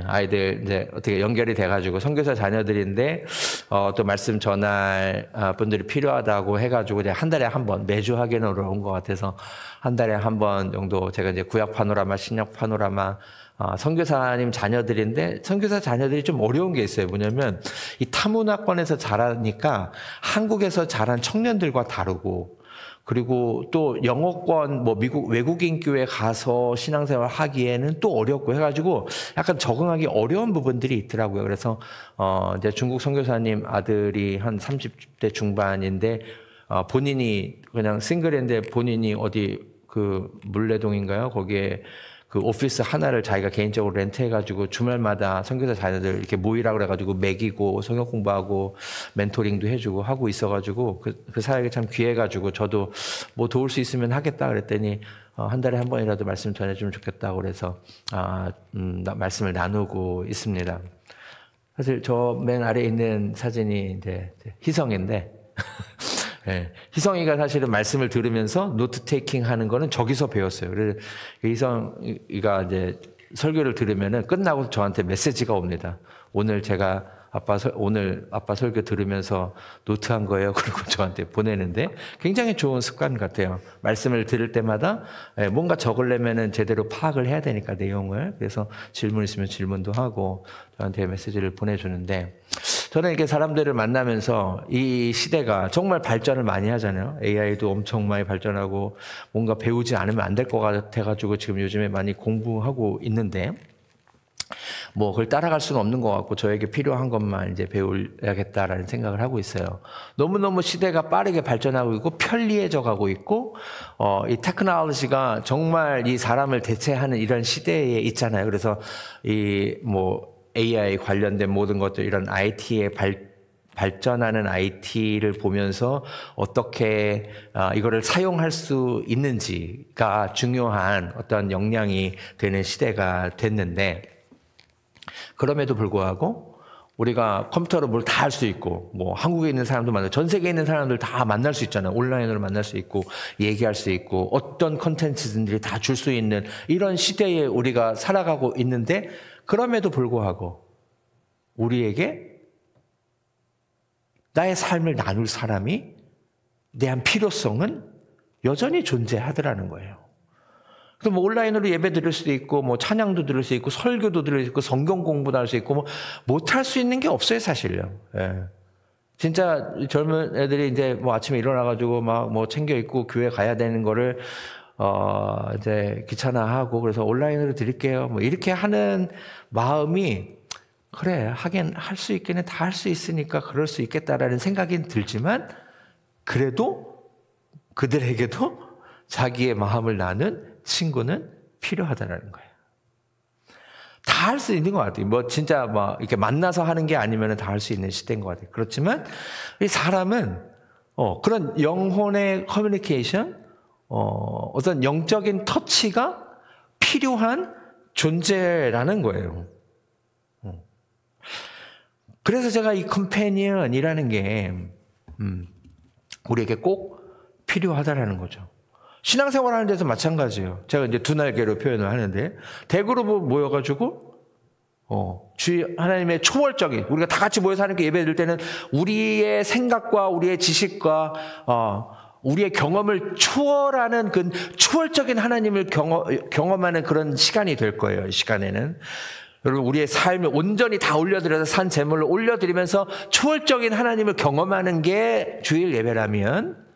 아이들 이제 어떻게 연결이 돼가지고 선교사 자녀들인데 또 말씀 전할 분들이 필요하다고 해가지고 이제 한 달에 한 번 매주 하기는 어려운 것 같아서 한 달에 한 번 정도 제가 이제 구약 파노라마, 신약 파노라마 선교사님 자녀들인데 선교사 자녀들이 좀 어려운 게 있어요. 뭐냐면 이 타문화권에서 자라니까 한국에서 자란 청년들과 다르고, 그리고 또 영어권 미국 외국인 교회 가서 신앙생활 하기에는 또 어렵고 해가지고 약간 적응하기 어려운 부분들이 있더라고요. 그래서 이제 중국 선교사님 아들이 한 30대 중반인데 본인이 그냥 싱글인데 본인이 어디 그 물레동인가요? 거기에 그 오피스 하나를 자기가 개인적으로 렌트해가지고 주말마다 선교사 자녀들 이렇게 모이라 그래가지고 먹이고 성경 공부하고 멘토링도 해주고 하고 있어가지고 그 사역이 참 귀해가지고 저도 뭐 도울 수 있으면 하겠다 그랬더니 한 달에 한 번이라도 말씀 전해주면 좋겠다고 그래서 말씀을 나누고 있습니다. 사실 저 맨 아래에 있는 사진이 이제 희성인데 네, 희성이가 사실은 말씀을 들으면서 노트 테이킹 하는 거는 저기서 배웠어요. 그래서 희성이가 이제 설교를 들으면은 끝나고 저한테 메시지가 옵니다. 오늘 제가 오늘 아빠 설교 들으면서 노트한 거예요. 그리고 저한테 보내는데 굉장히 좋은 습관 같아요. 말씀을 들을 때마다 뭔가 적으려면은 제대로 파악을 해야 되니까 내용을. 그래서 질문 있으면 질문도 하고 저한테 메시지를 보내주는데, 저는 이렇게 사람들을 만나면서 이 시대가 정말 발전을 많이 하잖아요. AI도 엄청 많이 발전하고 뭔가 배우지 않으면 안 될 것 같아가지고 지금 요즘에 많이 공부하고 있는데, 뭐 그걸 따라갈 수는 없는 것 같고 저에게 필요한 것만 이제 배워야겠다라는 생각을 하고 있어요. 너무너무 시대가 빠르게 발전하고 있고 편리해져 가고 있고 이 테크놀로지가 정말 이 사람을 대체하는 이런 시대에 있잖아요. 그래서 이 뭐 AI 관련된 모든 것들, 이런 IT에 발전하는 IT를 보면서 어떻게 이거를 사용할 수 있는지가 중요한 어떤 역량이 되는 시대가 됐는데, 그럼에도 불구하고 우리가 컴퓨터로 뭘 다 할 수 있고, 뭐 한국에 있는 사람도 만나고 전 세계에 있는 사람들 다 만날 수 있잖아요. 온라인으로 만날 수 있고 얘기할 수 있고 어떤 컨텐츠든지 다 줄 수 있는 이런 시대에 우리가 살아가고 있는데, 그럼에도 불구하고 우리에게 나의 삶을 나눌 사람이 대한 필요성은 여전히 존재하더라는 거예요. 그래서 뭐 온라인으로 예배 드릴 수도 있고, 뭐 찬양도 들을 수 있고, 설교도 들을 수 있고, 성경 공부도 할 수 있고, 뭐 못할 수 있는 게 없어요, 사실요. 예. 진짜 젊은 애들이 이제 뭐 아침에 일어나가지고 막 뭐 챙겨 입고 교회 가야 되는 거를 이제 귀찮아하고, 그래서 온라인으로 드릴게요. 뭐 이렇게 하는 마음이, 그래, 하긴 할 수 있기는 다 할 수 있으니까 그럴 수 있겠다라는 생각이 들지만, 그래도 그들에게도 자기의 마음을 나눈 친구는 필요하다는 거예요. 다 할 수 있는 것 같아요. 뭐 진짜 막 이렇게 만나서 하는 게 아니면 다 할 수 있는 시대인 것 같아요. 그렇지만 이 사람은 그런 영혼의 커뮤니케이션, 어떤 영적인 터치가 필요한 존재라는 거예요. 그래서 제가 이 컴패니언이라는 게 우리에게 꼭 필요하다라는 거죠. 신앙생활 하는 데서 마찬가지예요. 제가 이제 두 날개로 표현을 하는데, 대그룹 모여가지고 하나님의 초월적인, 우리가 다 같이 모여서 하는 게 예배 드릴 때는 우리의 생각과 우리의 지식과 우리의 경험을 초월하는 그 초월적인 하나님을 경험하는 그런 시간이 될 거예요. 이 시간에는 여러분, 우리의 삶을 온전히 다 올려드려서 산 제물을 올려드리면서 초월적인 하나님을 경험하는 게 주일 예배라면,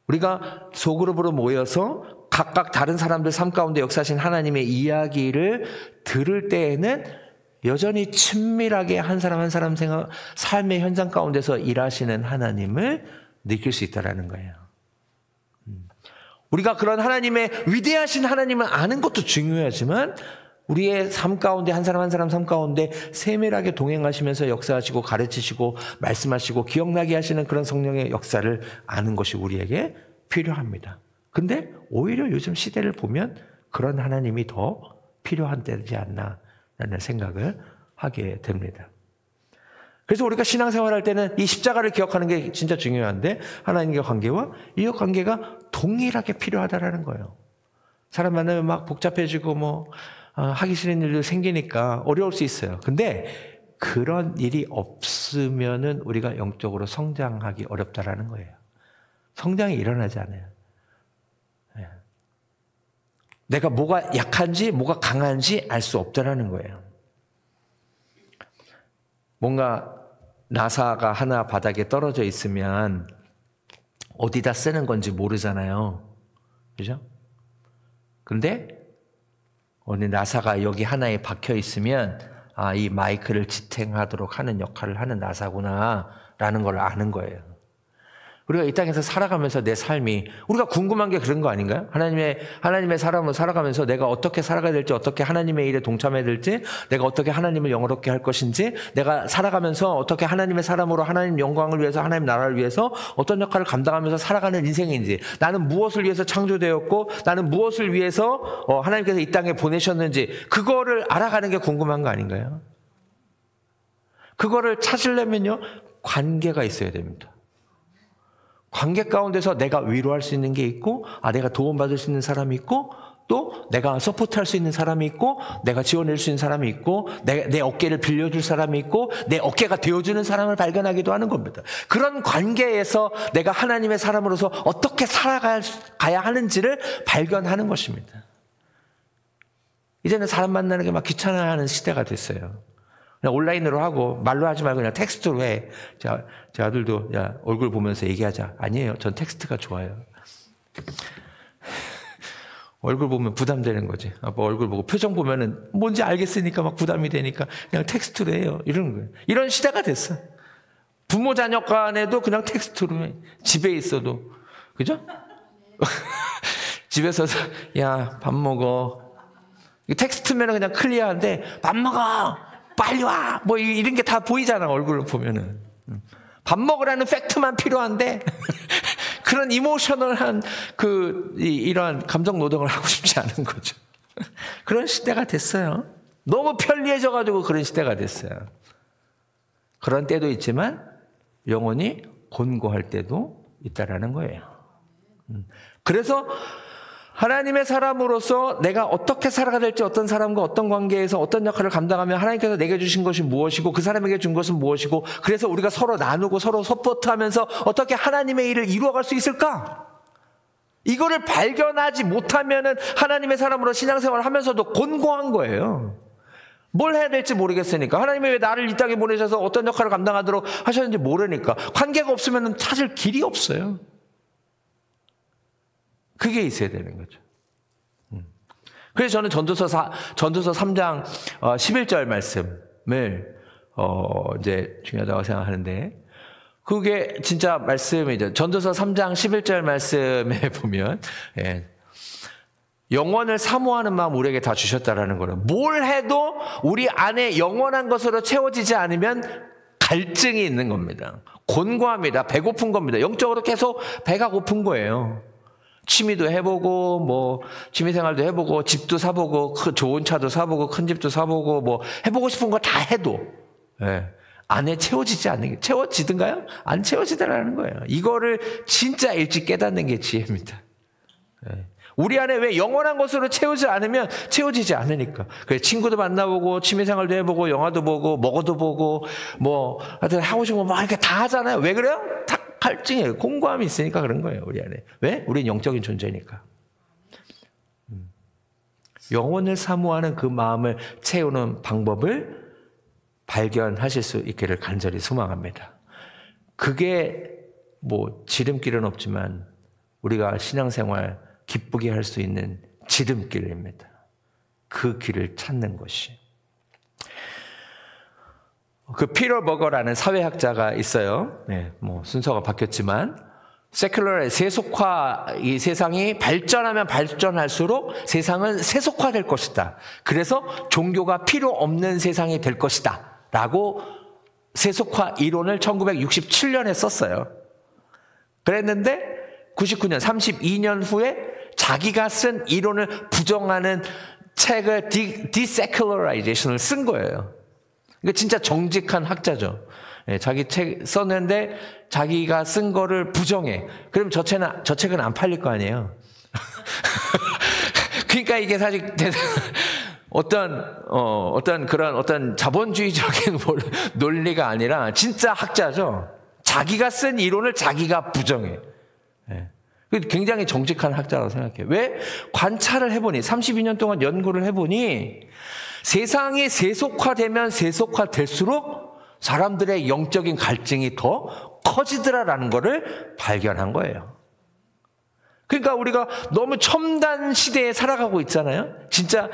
우리가 소그룹으로 모여서 각각 다른 사람들 삶 가운데 역사하신 하나님의 이야기를 들을 때에는 여전히 친밀하게 한 사람 한 사람 삶의 현장 가운데서 일하시는 하나님을 느낄 수 있다는 거예요. 우리가 그런 하나님의 위대하신 하나님을 아는 것도 중요하지만, 우리의 삶 가운데 한 사람 한 사람 삶 가운데 세밀하게 동행하시면서 역사하시고 가르치시고 말씀하시고 기억나게 하시는 그런 성령의 역사를 아는 것이 우리에게 필요합니다. 근데 오히려 요즘 시대를 보면 그런 하나님이 더 필요한 때지 않나라는 생각을 하게 됩니다. 그래서 우리가 신앙생활할 때는 이 십자가를 기억하는 게 진짜 중요한데, 하나님과 관계와 이웃 관계가 동일하게 필요하다라는 거예요. 사람 만나면 막 복잡해지고 뭐 하기 싫은 일도 생기니까 어려울 수 있어요. 근데 그런 일이 없으면은 우리가 영적으로 성장하기 어렵다라는 거예요. 성장이 일어나지 않아요. 내가 뭐가 약한지 뭐가 강한지 알 수 없다라는 거예요. 뭔가 나사가 하나 바닥에 떨어져 있으면 어디다 쓰는 건지 모르잖아요. 그죠? 근데 오늘 나사가 여기 하나에 박혀 있으면, 이 마이크를 지탱하도록 하는 역할을 하는 나사구나라는 걸 아는 거예요. 우리가 이 땅에서 살아가면서 내 삶이, 우리가 궁금한 게 그런 거 아닌가요? 하나님의 사람으로 살아가면서 내가 어떻게 살아가야 될지, 어떻게 하나님의 일에 동참해야 될지, 내가 어떻게 하나님을 영화롭게 할 것인지, 내가 살아가면서 어떻게 하나님의 사람으로 하나님 영광을 위해서, 하나님 나라를 위해서 어떤 역할을 감당하면서 살아가는 인생인지, 나는 무엇을 위해서 창조되었고 나는 무엇을 위해서 하나님께서 이 땅에 보내셨는지, 그거를 알아가는 게 궁금한 거 아닌가요? 그거를 찾으려면요, 관계가 있어야 됩니다. 관계 가운데서 내가 위로할 수 있는 게 있고, 내가 도움받을 수 있는 사람이 있고, 또 내가 서포트할 수 있는 사람이 있고, 내가 지원할 수 있는 사람이 있고, 내 어깨를 빌려줄 사람이 있고, 내 어깨가 되어주는 사람을 발견하기도 하는 겁니다. 그런 관계에서 내가 하나님의 사람으로서 어떻게 살아가야 하는지를 발견하는 것입니다. 이제는 사람 만나는 게 막 귀찮아하는 시대가 됐어요. 그냥 온라인으로 하고 말로 하지 말고 그냥 텍스트로 해. 제 아들도 야, 얼굴 보면서 얘기하자. 아니에요. 전 텍스트가 좋아요. 얼굴 보면 부담되는 거지. 아빠 얼굴 보고 표정 보면은 뭔지 알겠으니까 막 부담이 되니까 그냥 텍스트로 해요. 이런 거예요. 이런 시대가 됐어. 부모 자녀 간에도 그냥 텍스트로 해. 집에 있어도. 그죠? 집에서 야, 밥 먹어. 텍스트면 그냥 클리어한데 밥 먹어. 빨리 와! 뭐 이런 게 다 보이잖아, 얼굴을 보면은. 밥 먹으라는 팩트만 필요한데, 그런 이모셔널한 이러한 감정 노동을 하고 싶지 않은 거죠. 그런 시대가 됐어요. 너무 편리해져가지고 그런 시대가 됐어요. 그런 때도 있지만, 영혼이 곤고할 때도 있다라는 거예요. 그래서 하나님의 사람으로서 내가 어떻게 살아가야 될지, 어떤 사람과 어떤 관계에서 어떤 역할을 감당하면 하나님께서 내게 주신 것이 무엇이고 그 사람에게 준 것은 무엇이고, 그래서 우리가 서로 나누고 서로 서포트하면서 어떻게 하나님의 일을 이루어갈 수 있을까? 이거를 발견하지 못하면은 하나님의 사람으로 신앙생활을 하면서도 곤고한 거예요. 뭘 해야 될지 모르겠으니까. 하나님이 왜 나를 이 땅에 보내셔서 어떤 역할을 감당하도록 하셨는지 모르니까. 관계가 없으면 찾을 길이 없어요. 그게 있어야 되는 거죠. 그래서 저는 전도서 3장 11절 말씀을 이제 중요하다고 생각하는데, 그게 진짜 말씀이죠. 전도서 3장 11절 말씀에 보면, 영원을 사모하는 마음 우리에게 다 주셨다라는 거예요. 뭘 해도 우리 안에 영원한 것으로 채워지지 않으면 갈증이 있는 겁니다. 곤고합니다. 배고픈 겁니다. 영적으로 계속 배가 고픈 거예요. 취미도 해보고, 뭐, 취미생활도 해보고, 집도 사보고, 좋은 차도 사보고, 큰 집도 사보고, 뭐, 해보고 싶은 거 다 해도, 안에 채워지지 않는 게, 채워지든가요? 안 채워지더라는 거예요. 이거를 진짜 일찍 깨닫는 게 지혜입니다. 우리 안에 왜 영원한 것으로 채우지 않으면 채워지지 않으니까. 그래서 친구도 만나보고, 취미생활도 해보고, 영화도 보고, 먹어도 보고, 뭐, 하여튼 하고 싶은 거 막 이렇게 다 하잖아요. 왜 그래요? 다 갈증이에요. 공고함이 있으니까 그런 거예요, 우리 안에. 왜? 우린 영적인 존재니까. 영혼을 사모하는 그 마음을 채우는 방법을 발견하실 수 있기를 간절히 소망합니다. 그게 뭐 지름길은 없지만 우리가 신앙생활 기쁘게 할 수 있는 지름길입니다. 그 길을 찾는 것이. 피터 버거라는 사회학자가 있어요. 뭐 순서가 바뀌었지만, 세큘러의 세속화, 이 세상이 발전하면 발전할수록 세상은 세속화될 것이다. 그래서 종교가 필요 없는 세상이 될 것이다. 라고 세속화 이론을 1967년에 썼어요. 그랬는데 99년, 32년 후에 자기가 쓴 이론을 부정하는 책을 디세큘러라이제이션을 쓴 거예요. 이거 진짜 정직한 학자죠. 자기 책 썼는데 자기가 쓴 거를 부정해. 그럼 저 책은 안 팔릴 거 아니에요. 그러니까 이게 사실 어떤 자본주의적인 논리가 아니라 진짜 학자죠. 자기가 쓴 이론을 자기가 부정해. 굉장히 정직한 학자라고 생각해요. 왜? 관찰을 해보니, 32년 동안 연구를 해보니 세상이 세속화되면 세속화될수록 사람들의 영적인 갈증이 더 커지더라라는 것을 발견한 거예요. 그러니까 우리가 너무 첨단 시대에 살아가고 있잖아요. 진짜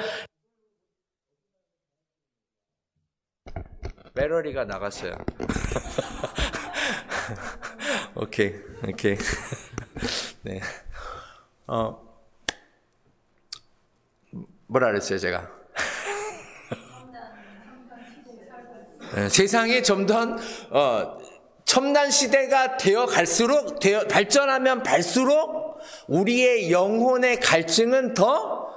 배터리가 나갔어요. 오케이. 네. 뭐라 그랬어요, 제가? 세상이 점점 첨단 시대가 발전하면 갈수록 우리의 영혼의 갈증은 더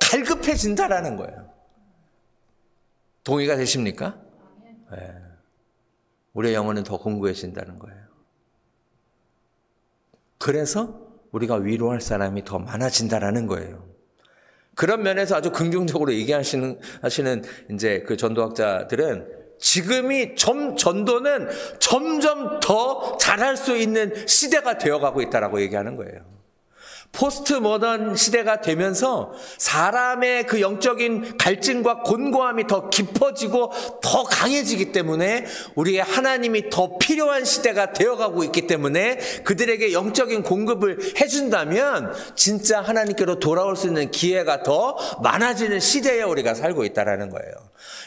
갈급해진다라는 거예요. 동의가 되십니까? 네. 우리의 영혼은 더 공고해진다는 거예요. 그래서 우리가 위로할 사람이 더 많아진다라는 거예요. 그런 면에서 아주 긍정적으로 얘기하시는 이제 그 전도학자들은 지금이 전도는 점점 더 잘할 수 있는 시대가 되어가고 있다라고 얘기하는 거예요. 포스트 모던 시대가 되면서 사람의 그 영적인 갈증과 곤고함이 더 깊어지고 더 강해지기 때문에 우리의 하나님이 더 필요한 시대가 되어가고 있기 때문에 그들에게 영적인 공급을 해준다면 진짜 하나님께로 돌아올 수 있는 기회가 더 많아지는 시대에 우리가 살고 있다는 거예요.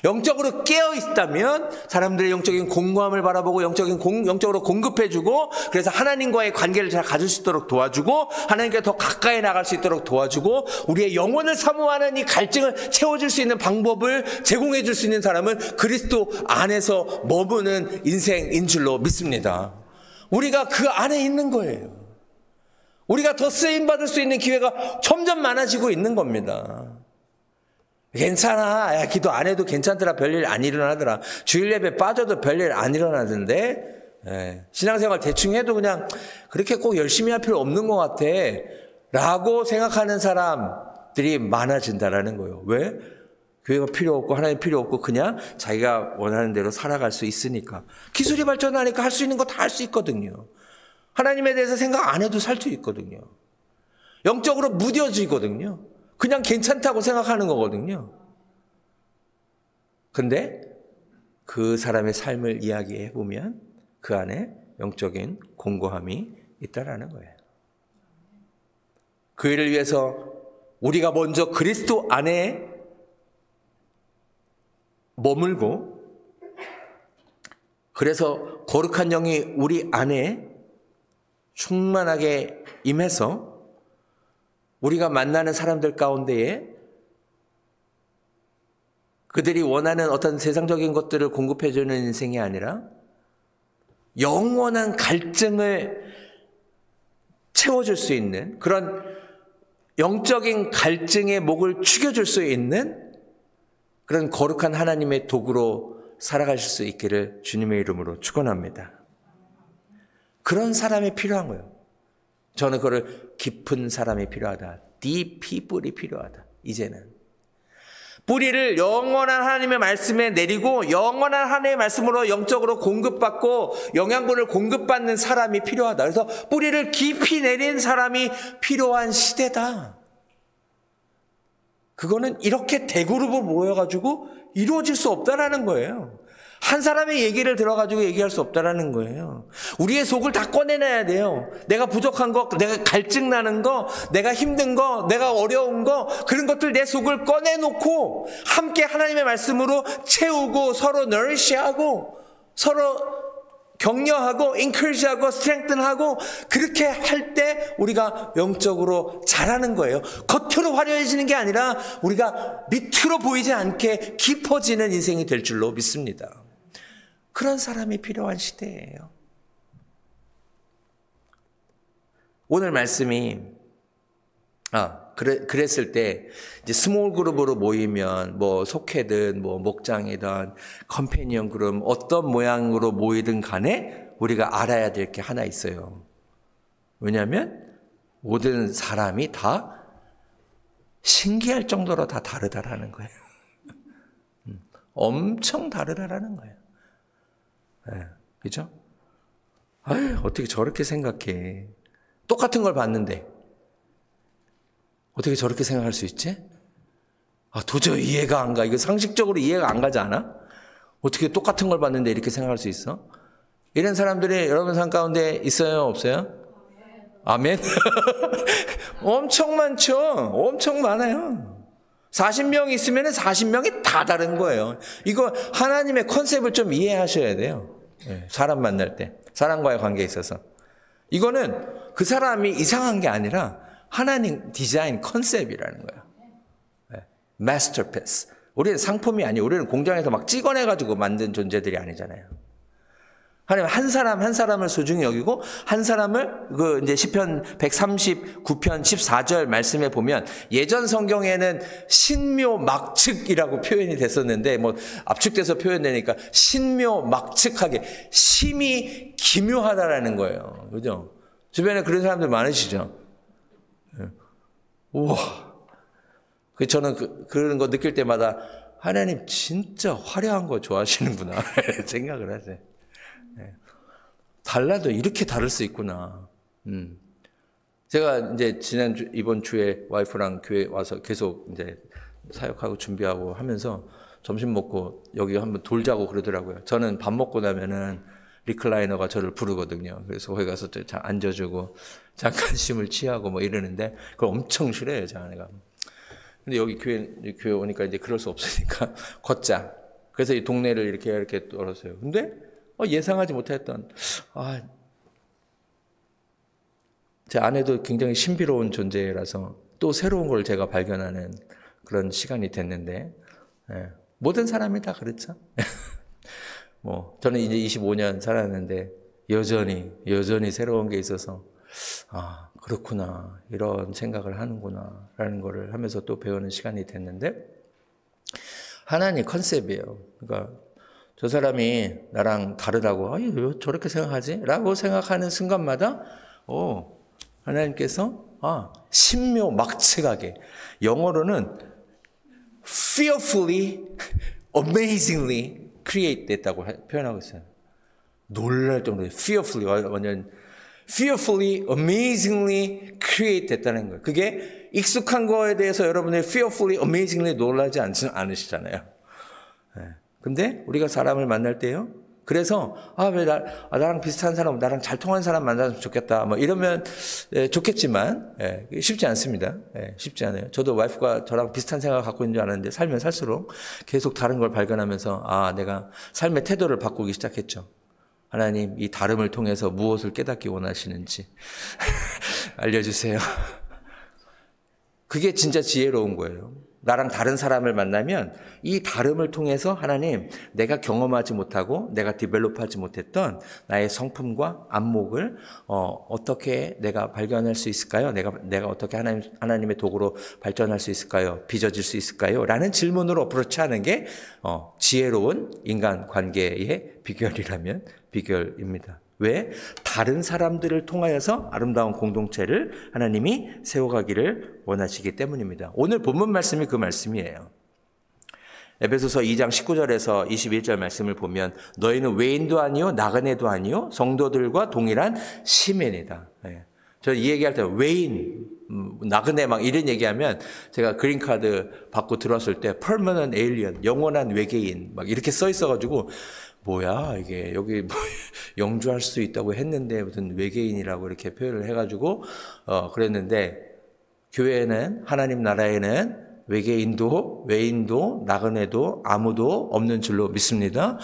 영적으로 깨어 있다면 사람들의 영적인 공고함을 바라보고 영적으로 공급해주고, 그래서 하나님과의 관계를 잘 가질 수 있도록 도와주고, 하나님께 더 가까이 나갈 수 있도록 도와주고, 우리의 영혼을 사모하는 이 갈증을 채워줄 수 있는 방법을 제공해줄 수 있는 사람은 그리스도 안에서 머무는 인생인 줄로 믿습니다. 우리가 그 안에 있는 거예요. 우리가 더 쓰임받을 수 있는 기회가 점점 많아지고 있는 겁니다. 괜찮아. 야, 기도 안 해도 괜찮더라. 별일 안 일어나더라. 주일 예배 빠져도 별일 안 일어나던데. 신앙생활 대충 해도 그냥 그렇게 꼭 열심히 할 필요 없는 것 같아. 라고 생각하는 사람들이 많아진다라는 거예요. 왜? 교회가 필요 없고 하나님 필요 없고 그냥 자기가 원하는 대로 살아갈 수 있으니까. 기술이 발전하니까 할 수 있는 거 다 할 수 있거든요. 하나님에 대해서 생각 안 해도 살 수 있거든요. 영적으로 무뎌지거든요. 그냥 괜찮다고 생각하는 거거든요. 근데 그 사람의 삶을 이야기해 보면 그 안에 영적인 공고함이 있다라는 거예요. 그 일을 위해서 우리가 먼저 그리스도 안에 머물고, 그래서 거룩한 영이 우리 안에 충만하게 임해서 우리가 만나는 사람들 가운데에 그들이 원하는 어떤 세상적인 것들을 공급해주는 인생이 아니라 영원한 갈증을 채워줄 수 있는, 그런 영적인 갈증의 목을 축여줄 수 있는 그런 거룩한 하나님의 도구로 살아가실 수 있기를 주님의 이름으로 축원합니다. 그런 사람이 필요한 거예요. 저는 그거를 깊은 사람이 필요하다. deep people이 필요하다. 이제는 뿌리를 영원한 하나님의 말씀에 내리고 영원한 하나님의 말씀으로 영적으로 공급받고 영양분을 공급받는 사람이 필요하다. 그래서 뿌리를 깊이 내린 사람이 필요한 시대다. 그거는 이렇게 대그룹으로 모여가지고 이루어질 수 없다라는 거예요. 한 사람의 얘기를 들어가지고 얘기할 수 없다라는 거예요. 우리의 속을 다 꺼내놔야 돼요. 내가 부족한 거, 내가 갈증 나는 거, 내가 힘든 거, 내가 어려운 거, 그런 것들 내 속을 꺼내놓고 함께 하나님의 말씀으로 채우고 서로 nourish하고 서로 격려하고 encourage하고 strengthen하고, 그렇게 할 때 우리가 영적으로 자라는 거예요. 겉으로 화려해지는 게 아니라 우리가 밑으로 보이지 않게 깊어지는 인생이 될 줄로 믿습니다. 그런 사람이 필요한 시대예요. 오늘 말씀이 그랬을 때 이제 스몰 그룹으로 모이면 뭐 속회든 뭐 목장이든 컴패니언 그룹 어떤 모양으로 모이든 간에 우리가 알아야 될 게 하나 있어요. 왜냐하면 모든 사람이 다 신기할 정도로 다 다르다라는 거예요. 엄청 다르다라는 거예요. 네, 그죠? 아유, 어떻게 저렇게 생각해. 똑같은 걸 봤는데 어떻게 저렇게 생각할 수 있지? 도저히 이해가 안 가. 이거 상식적으로 이해가 안 가지 않아? 어떻게 똑같은 걸 봤는데 이렇게 생각할 수 있어? 이런 사람들이 여러분 삶 가운데 있어요? 없어요? 아멘? 엄청 많죠? 엄청 많아요. 40명이 있으면 40명이 다 다른 거예요. 이거 하나님의 컨셉을 좀 이해하셔야 돼요. 사람 만날 때, 사람과의 관계에 있어서. 이거는 그 사람이 이상한 게 아니라 하나님 디자인 컨셉이라는 거예요. 마스터피스. 우리는 상품이 아니에요. 우리는 공장에서 막 찍어내가지고 만든 존재들이 아니잖아요. 하나님 한 사람 한 사람을 소중히 여기고 한 사람을 이제 시편 139편 14절 말씀에 보면 예전 성경에는 신묘막측이라고 표현이 됐었는데 뭐 압축돼서 표현되니까 신묘막측하게 심히 기묘하다라는 거예요. 그죠? 주변에 그런 사람들 많으시죠? 우와. 저는 그런 거 느낄 때마다 하나님 진짜 화려한 거 좋아하시는구나 생각을 하세요. 달라도 이렇게 다를 수 있구나. 제가 이제 이번 주에 와이프랑 교회 와서 계속 이제 사역하고 준비하고 하면서 점심 먹고 여기 한번 돌자고 그러더라고요. 저는 밥 먹고 나면은 리클라이너가 저를 부르거든요. 그래서 거기 가서 앉아주고 잠깐 쉼을 취하고 뭐 이러는데 그걸 엄청 싫어해요, 제 아내가. 근데 여기 교회 오니까 이제 그럴 수 없으니까 걷자. 그래서 이 동네를 이렇게 돌았어요. 근데 예상하지 못했던 제 아내도 굉장히 신비로운 존재라서 또 새로운 걸 제가 발견하는 그런 시간이 됐는데, 모든 사람이 다 그렇죠. 저는 이제 25년 살았는데 여전히 새로운 게 있어서 그렇구나, 이런 생각을 하는구나 라는 거를 하면서 또 배우는 시간이 됐는데, 하나님 컨셉이에요. 그러니까 저 사람이 나랑 다르다고 왜 저렇게 생각하지? 라고 생각하는 순간마다 하나님께서 신묘막측하게, 영어로는 fearfully, amazingly create 됐다고 표현하고 있어요. 놀랄 정도로 fearfully, 완전 fearfully, amazingly create 됐다는 거예요. 그게 익숙한 거에 대해서 여러분이 fearfully, amazingly 놀라지 않으시잖아요. 근데 우리가 사람을 만날 때요, 그래서 왜 나랑 비슷한 사람, 나랑 잘 통하는 사람 만나면 좋겠다, 이러면 좋겠지만 쉽지 않습니다. 쉽지 않아요. 저도 와이프가 저랑 비슷한 생각을 갖고 있는 줄 알았는데 살면 살수록 계속 다른 걸 발견하면서 내가 삶의 태도를 바꾸기 시작했죠. 하나님, 이 다름을 통해서 무엇을 깨닫기 원하시는지 알려주세요. 그게 진짜 지혜로운 거예요. 나랑 다른 사람을 만나면 이 다름을 통해서 하나님, 내가 경험하지 못하고 내가 디벨롭하지 못했던 나의 성품과 안목을 어떻게 내가 발견할 수 있을까요? 내가 어떻게 하나님의 도구로 발전할 수 있을까요? 빚어질 수 있을까요? 라는 질문으로 어프로치하는 게 지혜로운 인간 관계의 비결이라면 비결입니다. 왜? 다른 사람들을 통하여서 아름다운 공동체를 하나님이 세워가기를 원하시기 때문입니다. 오늘 본문 말씀이 그 말씀이에요. 에베소서 2장 19절에서 21절 말씀을 보면 너희는 외인도 아니요 나그네도 아니요 성도들과 동일한 시민이다. 저 이 얘기할 때 외인, 나그네 이런 얘기하면 제가 그린카드 받고 들어왔을 때 permanent alien, 영원한 외계인 이렇게 써 있어가지고 뭐야 이게, 여기 영주할 수 있다고 했는데 무슨 외계인이라고 이렇게 표현을 해가지고 그랬는데, 교회는, 하나님 나라에는 외계인도 외인도 나그네도 아무도 없는 줄로 믿습니다.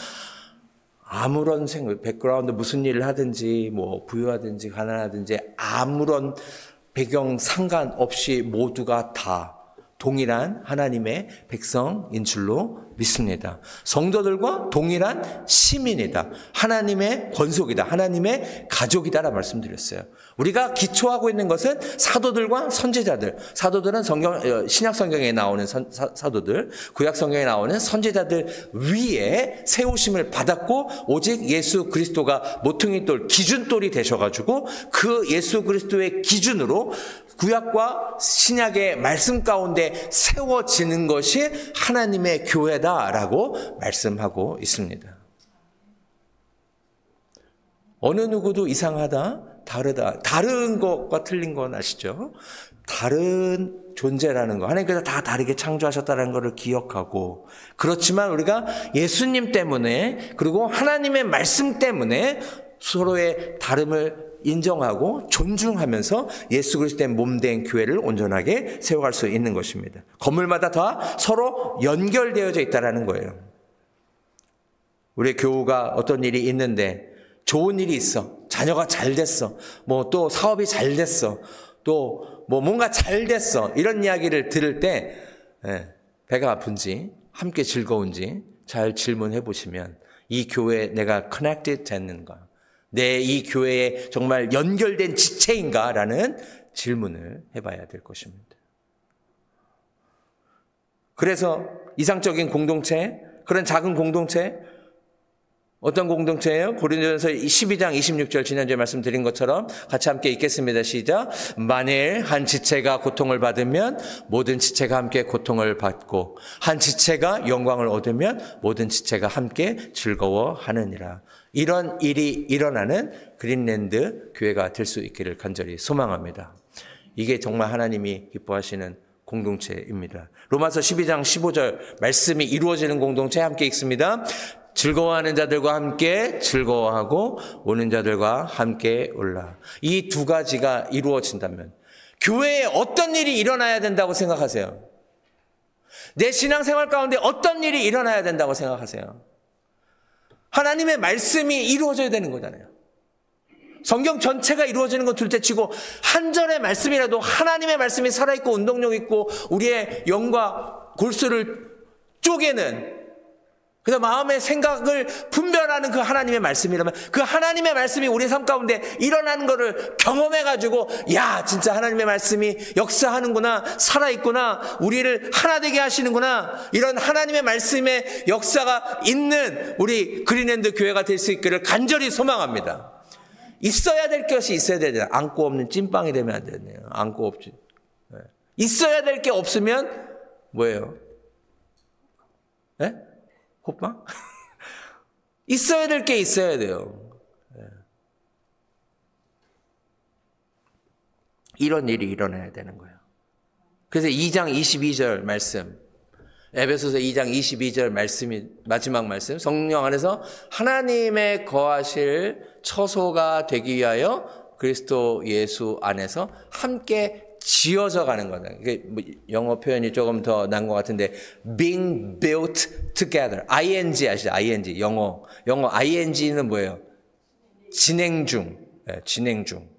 아무런 백그라운드 무슨 일을 하든지 부유하든지 가난하든지 아무런 배경 상관없이 모두가 다 동일한 하나님의 백성인 줄로 믿습니다. 성도들과 동일한 시민이다. 하나님의 권속이다. 하나님의 가족이다라고 말씀드렸어요. 우리가 기초하고 있는 것은 사도들과 선지자들. 사도들은 신약 성경에 나오는 사도들, 구약 성경에 나오는 선지자들 위에 세우심을 받았고, 오직 예수 그리스도가 모퉁이 돌, 기준돌이 되셔가지고 그 예수 그리스도의 기준으로 구약과 신약의 말씀 가운데 세워지는 것이 하나님의 교회다라고 말씀하고 있습니다. 어느 누구도 이상하다, 다르다, 다른 것과 틀린 건 아시죠? 다른 존재라는 거, 하나님께서 다 다르게 창조하셨다는 것을 기억하고, 그렇지만 우리가 예수님 때문에 그리고 하나님의 말씀 때문에 서로의 다름을 인정하고 존중하면서 예수 그리스도의 몸된 교회를 온전하게 세워갈 수 있는 것입니다. 건물마다 다 서로 연결되어져 있다는 거예요. 우리 교우가 어떤 일이 있는데 좋은 일이 있어, 자녀가 잘 됐어, 또 사업이 잘 됐어, 또 뭔가 잘 됐어, 이런 이야기를 들을 때 배가 아픈지 함께 즐거운지 잘 질문해 보시면, 이 교회에 내가 connected 됐는가, 내 이 교회에 정말 연결된 지체인가 라는 질문을 해봐야 될 것입니다. 그래서 이상적인 공동체, 그런 작은 공동체, 어떤 공동체예요? 고린도전서 12장 26절 지난주에 말씀드린 것처럼 같이 함께 읽겠습니다. 시작. 만일 한 지체가 고통을 받으면 모든 지체가 함께 고통을 받고, 한 지체가 영광을 얻으면 모든 지체가 함께 즐거워하느니라. 이런 일이 일어나는 그린랜드 교회가 될 수 있기를 간절히 소망합니다. 이게 정말 하나님이 기뻐하시는 공동체입니다. 로마서 12장 15절 말씀이 이루어지는 공동체 함께 읽습니다. 즐거워하는 자들과 함께 즐거워하고 오는 자들과 함께 올라. 이 두 가지가 이루어진다면 교회에 어떤 일이 일어나야 된다고 생각하세요? 내 신앙생활 가운데 어떤 일이 일어나야 된다고 생각하세요? 하나님의 말씀이 이루어져야 되는 거잖아요. 성경 전체가 이루어지는 건 둘째치고 한 절의 말씀이라도 하나님의 말씀이 살아있고 운동력 있고 우리의 영과 골수를 쪼개는, 그래서 마음의 생각을 분별하는 그 하나님의 말씀이라면 그 하나님의 말씀이 우리 삶 가운데 일어나는 것을 경험해가지고 야 진짜 하나님의 말씀이 역사하는구나, 살아있구나, 우리를 하나 되게 하시는구나, 이런 하나님의 말씀의 역사가 있는 우리 그린랜드 교회가 될 수 있기를 간절히 소망합니다. 있어야 될 것이 있어야 되잖아요. 안고 없는 찐빵이 되면 안 되네요. 안고 없지. 있어야 될 게 없으면 뭐예요? 네? 호빵? 있어야 될 게 있어야 돼요. 이런 일이 일어나야 되는 거예요. 그래서 2장 22절 말씀, 에베소서 2장 22절 말씀이 마지막 말씀, 성령 안에서 하나님의 거하실 처소가 되기 위하여 그리스도 예수 안에서 함께 지어져 가는 거다. 이게 뭐 영어 표현이 조금 더 난 것 같은데 being built together. ing 아시죠? ing. 영어 ing는 뭐예요? 진행 중. 네, 진행 중.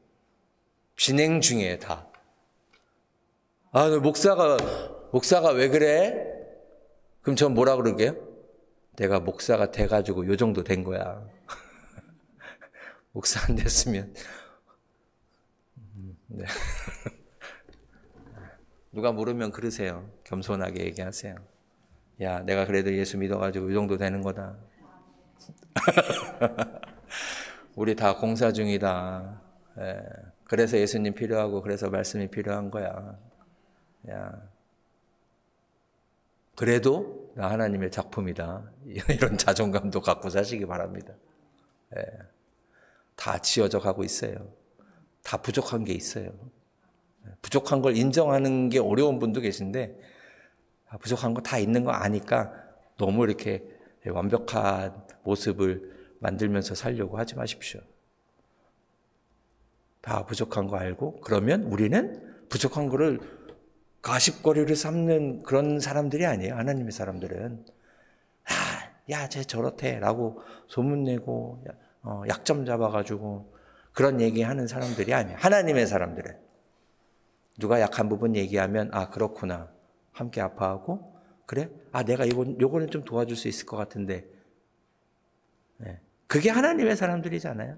진행 중이에요, 다. 아, 목사가 왜 그래? 그럼 전 뭐라 그러게요? 내가 목사가 돼가지고 요 정도 된 거야. 목사 안 됐으면. 네. 누가 물으면 그러세요. 겸손하게 얘기하세요. 야, 내가 그래도 예수 믿어가지고 이 정도 되는 거다. 우리 다 공사 중이다. 예. 그래서 예수님 필요하고 그래서 말씀이 필요한 거야. 야, 그래도 나 하나님의 작품이다. 이런 자존감도 갖고 사시기 바랍니다. 예. 다 지어져 가고 있어요. 다 부족한 게 있어요. 부족한 걸 인정하는 게 어려운 분도 계신데 부족한 거 다 있는 거 아니까 너무 이렇게 완벽한 모습을 만들면서 살려고 하지 마십시오. 다 부족한 거 알고 그러면 우리는 부족한 거를 가십거리를 삼는 그런 사람들이 아니에요. 하나님의 사람들은 야, 쟤 저렇대 라고 소문내고 약점 잡아가지고 그런 얘기하는 사람들이 아니에요. 하나님의 사람들은 누가 약한 부분 얘기하면 그렇구나 함께 아파하고 그래? 내가 요거는 좀 도와줄 수 있을 것 같은데 네. 그게 하나님의 사람들이잖아요.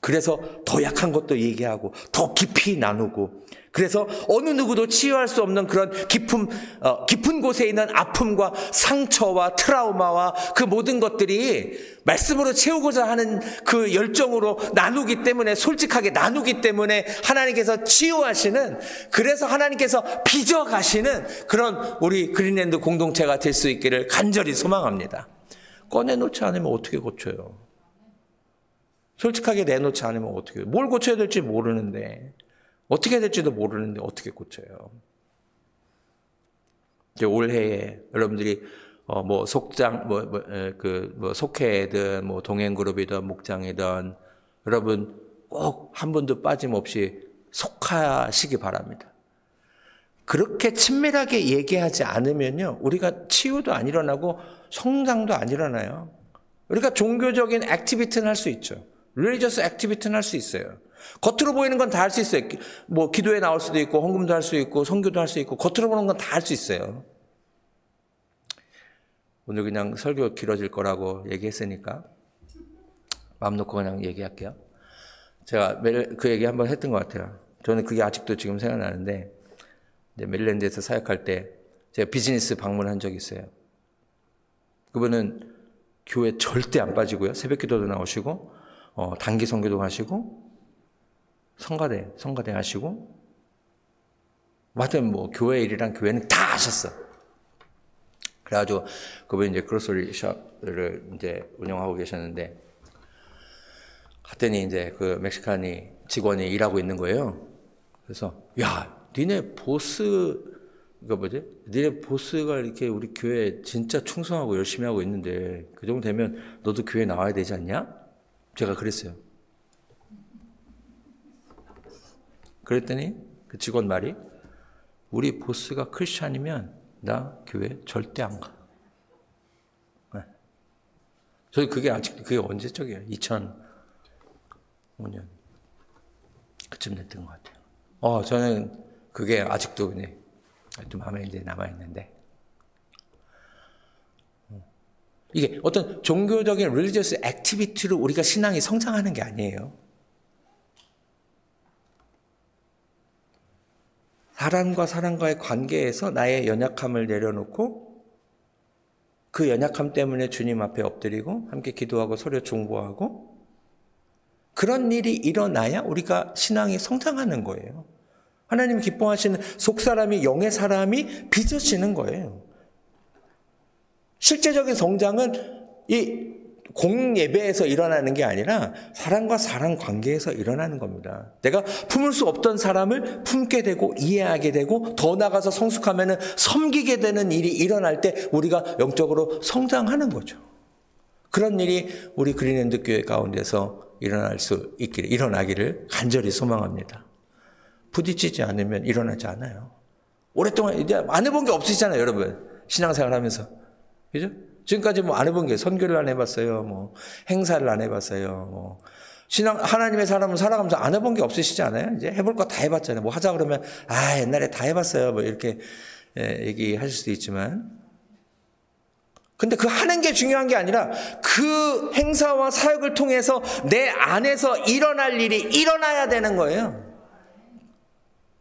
그래서 더 약한 것도 얘기하고 더 깊이 나누고 그래서 어느 누구도 치유할 수 없는 그런 깊은 곳에 있는 아픔과 상처와 트라우마와 그 모든 것들이 말씀으로 채우고자 하는 그 열정으로 나누기 때문에 솔직하게 나누기 때문에 하나님께서 치유하시는 그래서 하나님께서 빚어가시는 그런 우리 그린랜드 공동체가 될 수 있기를 간절히 소망합니다. 꺼내놓지 않으면 어떻게 고쳐요? 솔직하게 내놓지 않으면 어떻게, 뭘 고쳐야 될지 모르는데, 어떻게 해야 될지도 모르는데 어떻게 고쳐요? 올해에 여러분들이 속장, 속회든, 동행그룹이든, 목장이든, 여러분 꼭 한 분도 빠짐없이 속하시기 바랍니다. 그렇게 친밀하게 얘기하지 않으면요, 우리가 치유도 안 일어나고 성장도 안 일어나요. 우리가 종교적인 액티비티는 할 수 있죠. religious 액티비티는 할 수 있어요. 겉으로 보이는 건 다 할 수 있어요. 기도에 나올 수도 있고 헌금도 할 수 있고 선교도 할 수 있고 겉으로 보는 건 다 할 수 있어요. 오늘 그냥 설교 길어질 거라고 얘기했으니까 마음 놓고 그냥 얘기할게요. 제가 그 얘기 한번 했던 것 같아요. 저는 그게 아직도 지금 생각나는데 메릴랜드에서 사역할 때 제가 비즈니스 방문한 적이 있어요. 그분은 교회 절대 안 빠지고요. 새벽기도도 나오시고 단기 선교도 하시고 성가대 하시고 하여튼 교회 일이랑 교회는 다 하셨어. 그래가지고 그분이 이제 그로서리 샵을 이제 운영하고 계셨는데 갔더니 이제 그 멕시칸이 직원이 일하고 있는 거예요. 그래서 야, 니네 보스가 이렇게 우리 교회 진짜 충성하고 열심히 하고 있는데 그 정도 되면 너도 교회 나와야 되지 않냐? 제가 그랬어요. 그랬더니 그 직원 말이 우리 보스가 크리스찬이면 나 교회 절대 안 가. 네. 저희 그게 언제적이에요? 2005년 그쯤 됐던 것 같아요. 저는 그게 아직도 좀 마음에 이제 남아있는데, 이게 어떤 종교적인 religious activity로 우리가 신앙이 성장하는 게 아니에요. 사람과 사람과의 관계에서 나의 연약함을 내려놓고 그 연약함 때문에 주님 앞에 엎드리고 함께 기도하고 서로 중보하고, 그런 일이 일어나야 우리가 신앙이 성장하는 거예요. 하나님 기뻐하시는 속사람이 영의 사람이 빚어지는 거예요. 실제적인 성장은 이 공예배에서 일어나는 게 아니라 사람과 사람 관계에서 일어나는 겁니다. 내가 품을 수 없던 사람을 품게 되고 이해하게 되고 더 나아가서 성숙하면 섬기게 되는 일이 일어날 때 우리가 영적으로 성장하는 거죠. 그런 일이 우리 그린랜드 교회 가운데서 일어나기를 간절히 소망합니다. 부딪히지 않으면 일어나지 않아요. 오랫동안 이제 안 해본 게 없으시잖아요, 여러분. 신앙생활 하면서. 그죠? 지금까지 안 해본 게, 선교를 안 해봤어요. 행사를 안 해봤어요. 하나님의 사람은 살아가면서 안 해본 게 없으시지 않아요? 이제 해볼 거 다 해봤잖아요. 하자 그러면, 옛날에 다 해봤어요. 이렇게 얘기하실 수도 있지만. 근데 그 하는 게 중요한 게 아니라 그 행사와 사역을 통해서 내 안에서 일어날 일이 일어나야 되는 거예요.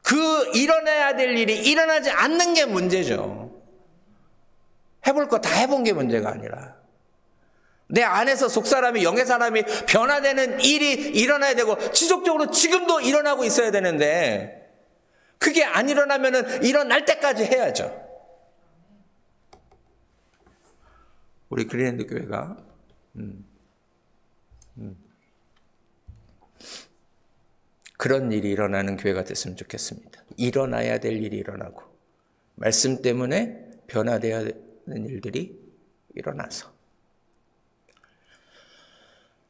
그 일어나야 될 일이 일어나지 않는 게 문제죠. 해볼 거 다 해본 게 문제가 아니라 내 안에서 속사람이 영의 사람이 변화되는 일이 일어나야 되고 지속적으로 지금도 일어나고 있어야 되는데 그게 안 일어나면은 일어날 때까지 해야죠. 우리 그린랜드 교회가 그런 일이 일어나는 교회가 됐으면 좋겠습니다. 일어나야 될 일이 일어나고 말씀 때문에 변화되어야 되는 일들이 일어나서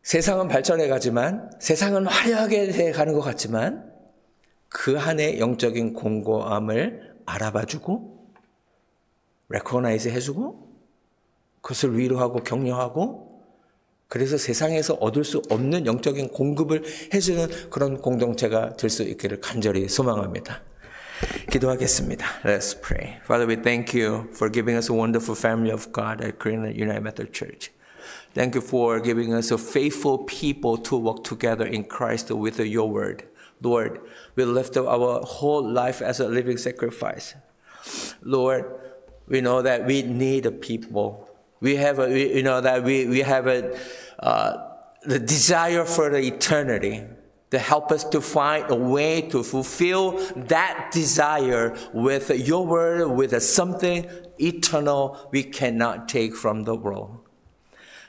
세상은 발전해 가지만 세상은 화려하게 가는 것 같지만 그 안에 영적인 공고함을 알아봐주고 레코나이즈 해주고 그것을 위로하고 격려하고 그래서 세상에서 얻을 수 없는 영적인 공급을 해주는 그런 공동체가 될 수 있기를 간절히 소망합니다. 기도하겠습니다. Let's pray. Father, we thank you for giving us a wonderful family of God at Greenland United Methodist Church. Thank you for giving us a faithful people to work together in Christ with your word. Lord, we lift up our whole life as a living sacrifice. Lord, we know that we need a people. We have the desire for the eternity to help us to find a way to fulfill that desire with your word, with something eternal we cannot take from the world.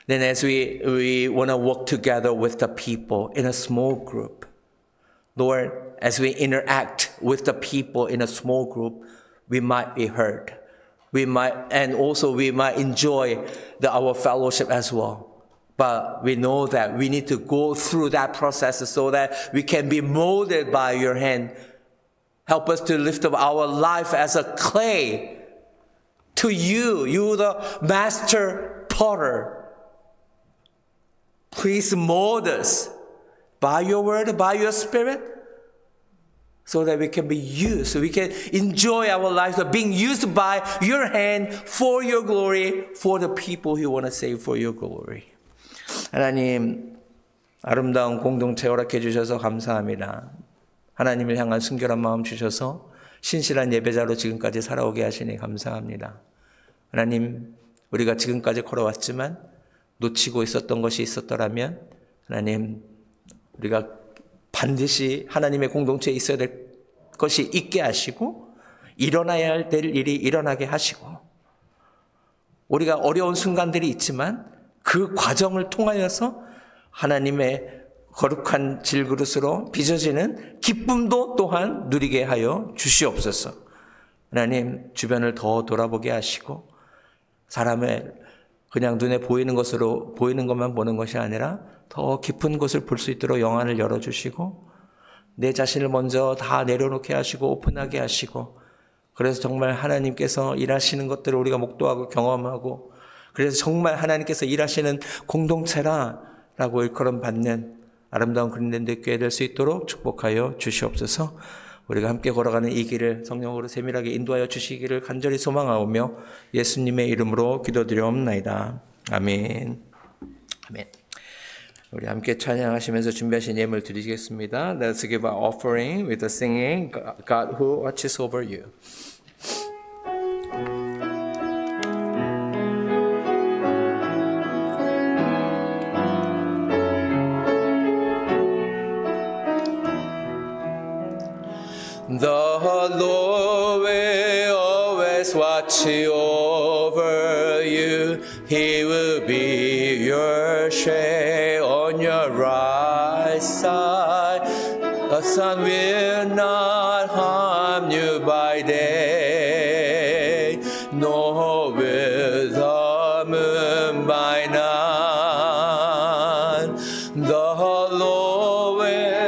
Then as we want to work together with the people in a small group, Lord, as we interact with the people in a small group, we might be hurt. We might enjoy our fellowship as well. But we know that we need to go through that process so that we can be molded by your hand. Help us to lift up our life as a clay to you. You the master potter. Please mold us by your word, by your spirit, so that we can be used, so we can enjoy our lives of being used by your hand for your glory, for the people you want to save for your glory. 하나님, 아름다운 공동체 허락해 주셔서 감사합니다. 하나님을 향한 순결한 마음 주셔서 신실한 예배자로 지금까지 살아오게 하시니 감사합니다. 하나님, 우리가 지금까지 걸어왔지만 놓치고 있었던 것이 있었더라면 하나님, 우리가 반드시 하나님의 공동체에 있어야 될 것이 있게 하시고 일어나야 될 일이 일어나게 하시고 우리가 어려운 순간들이 있지만 그 과정을 통하여서 하나님의 거룩한 질그릇으로 빚어지는 기쁨도 또한 누리게 하여 주시옵소서. 하나님, 주변을 더 돌아보게 하시고 사람의 그냥 눈에 보이는 것만 보는 것이 아니라 더 깊은 곳을 볼 수 있도록 영안을 열어주시고 내 자신을 먼저 다 내려놓게 하시고 오픈하게 하시고 그래서 정말 하나님께서 일하시는 것들을 우리가 목도하고 경험하고, 그래서 정말 하나님께서 일하시는 공동체라라고 일컬음 받는 아름다운 그린랜드 교회 될 수 있도록 축복하여 주시옵소서. 우리가 함께 걸어가는 이 길을 성령으로 세밀하게 인도하여 주시기를 간절히 소망하오며 예수님의 이름으로 기도드려옵나이다. 아멘. 아멘. 우리 함께 찬양하시면서 준비하신 예물 드리겠습니다. Let's give our offering with the singing God who watches over you. The Lord will always watch over you. He will be your shade on your right side. The sun will not harm you by day, nor will the moon by night. The Lord will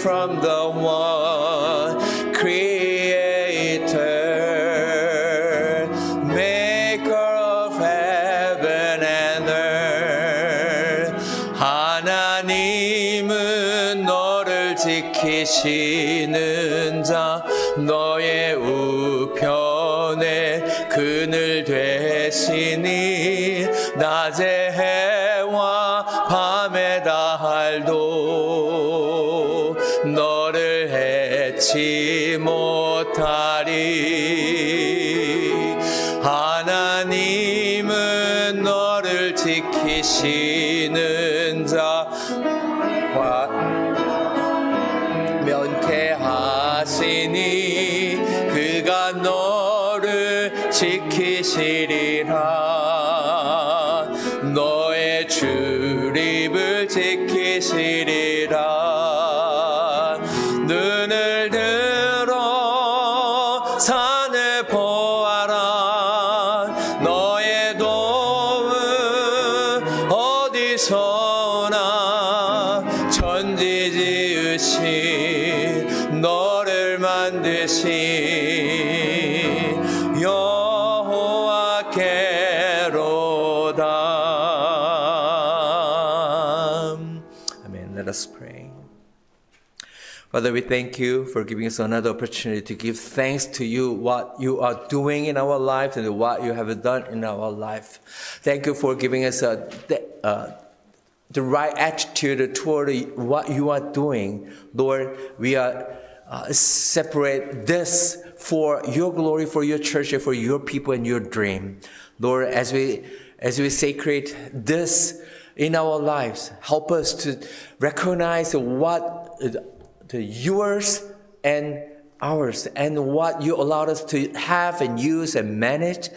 from the one creator, maker of heaven and earth. 하나님은 너를 지키시는 자, 너의 우편에 그늘 되시니 낮의 해와 밤의 달도 너를 해치 못하리. 하나님은 너를 지키시는 자와 면케하시니 그가 너를 지키시리라. 너의 출입을 지키시리라. 눈을 들어 산을 보아라. 너의 도움은 어디서나 천지 지으신 너를 만드신 여호와께로다. Amen. Let us pray. Father, we thank you for giving us another opportunity to give thanks to you, what you are doing in our life and what you have done in our life. Thank you for giving us the right attitude toward what you are doing. Lord, we are separate this for your glory, for your church, and for your people and your dream. Lord, as we sacred this in our lives, help us to recognize what yours and ours, and what you allowed us to have and use and manage,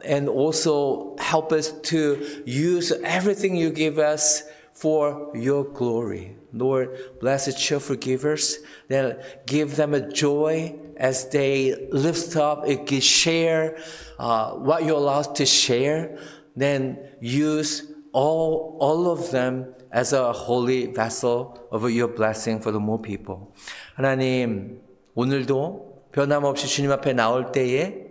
and also help us to use everything you give us for your glory. Lord, bless the cheerful givers. Then give them a joy as they lift up and share what you allow us to share. Then use all of them as a holy vessel of your blessing for the more people. 하나님, 오늘도 변함없이 주님 앞에 나올 때에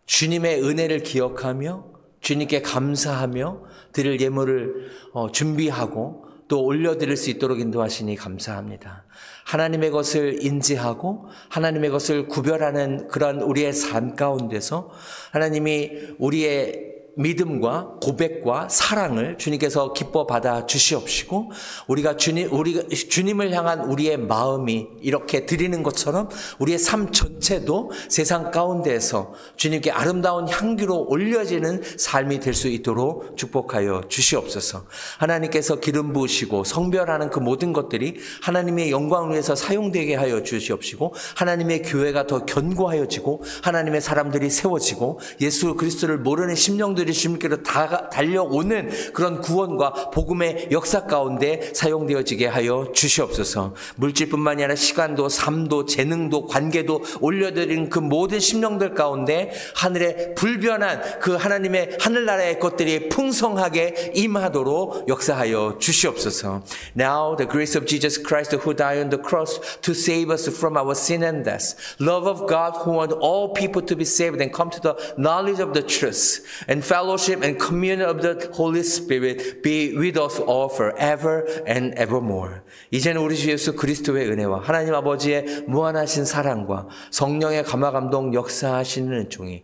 주님의 은혜를 기억하며 주님께 감사하며 드릴 예물을 준비하고 또 올려드릴 수 있도록 인도하시니 감사합니다. 하나님의 것을 인지하고 하나님의 것을 구별하는 그런 우리의 삶 가운데서 하나님이 우리의 믿음과 고백과 사랑을 주님께서 기뻐 받아 주시옵시고 우리가 주님을 향한 우리의 마음이 이렇게 드리는 것처럼 우리의 삶 전체도 세상 가운데에서 주님께 아름다운 향기로 올려지는 삶이 될 수 있도록 축복하여 주시옵소서. 하나님께서 기름 부으시고 성별하는 그 모든 것들이 하나님의 영광을 위해서 사용되게 하여 주시옵시고 하나님의 교회가 더 견고하여지고 하나님의 사람들이 세워지고 예수 그리스도를 모르는 심령들이 주님께로 달려오는 그런 구원과 복음의 역사 가운데 사용되어지게 하여 주시옵소서. 물질뿐만이 아니라 시간도 삶도 재능도 관계도 올려드린 그 모든 심령들 가운데 하늘의 불변한 그 하나님의 하늘나라의 것들이 풍성하게 임하도록 역사하여 주시옵소서. Now the grace of Jesus Christ who died on the cross to save us from our sin and death, love of God who wants all people to be saved and come to the knowledge of the truth, and fellowship and communion of the Holy Spirit be with us all forever and evermore. 이제는 우리 주 예수 그리스도의 은혜와 하나님 아버지의 무한하신 사랑과 성령의 감화감동 역사하시는 은총이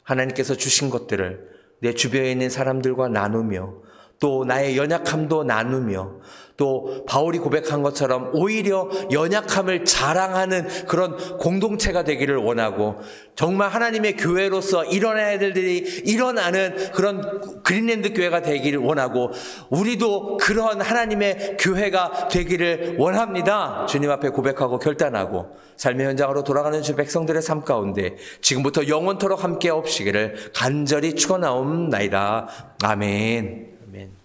하나님께서 주신 것들을 내 주변에 있는 사람들과 나누며 또 나의 연약함도 나누며 또 바울이 고백한 것처럼 오히려 연약함을 자랑하는 그런 공동체가 되기를 원하고 정말 하나님의 교회로서 일어나야 될 일들이 일어나는 그런 그린랜드 교회가 되기를 원하고 우리도 그런 하나님의 교회가 되기를 원합니다. 주님 앞에 고백하고 결단하고 삶의 현장으로 돌아가는 주 백성들의 삶 가운데 지금부터 영원토록 함께 없시기를 간절히 축원하옵나이다. 아멘. 아멘.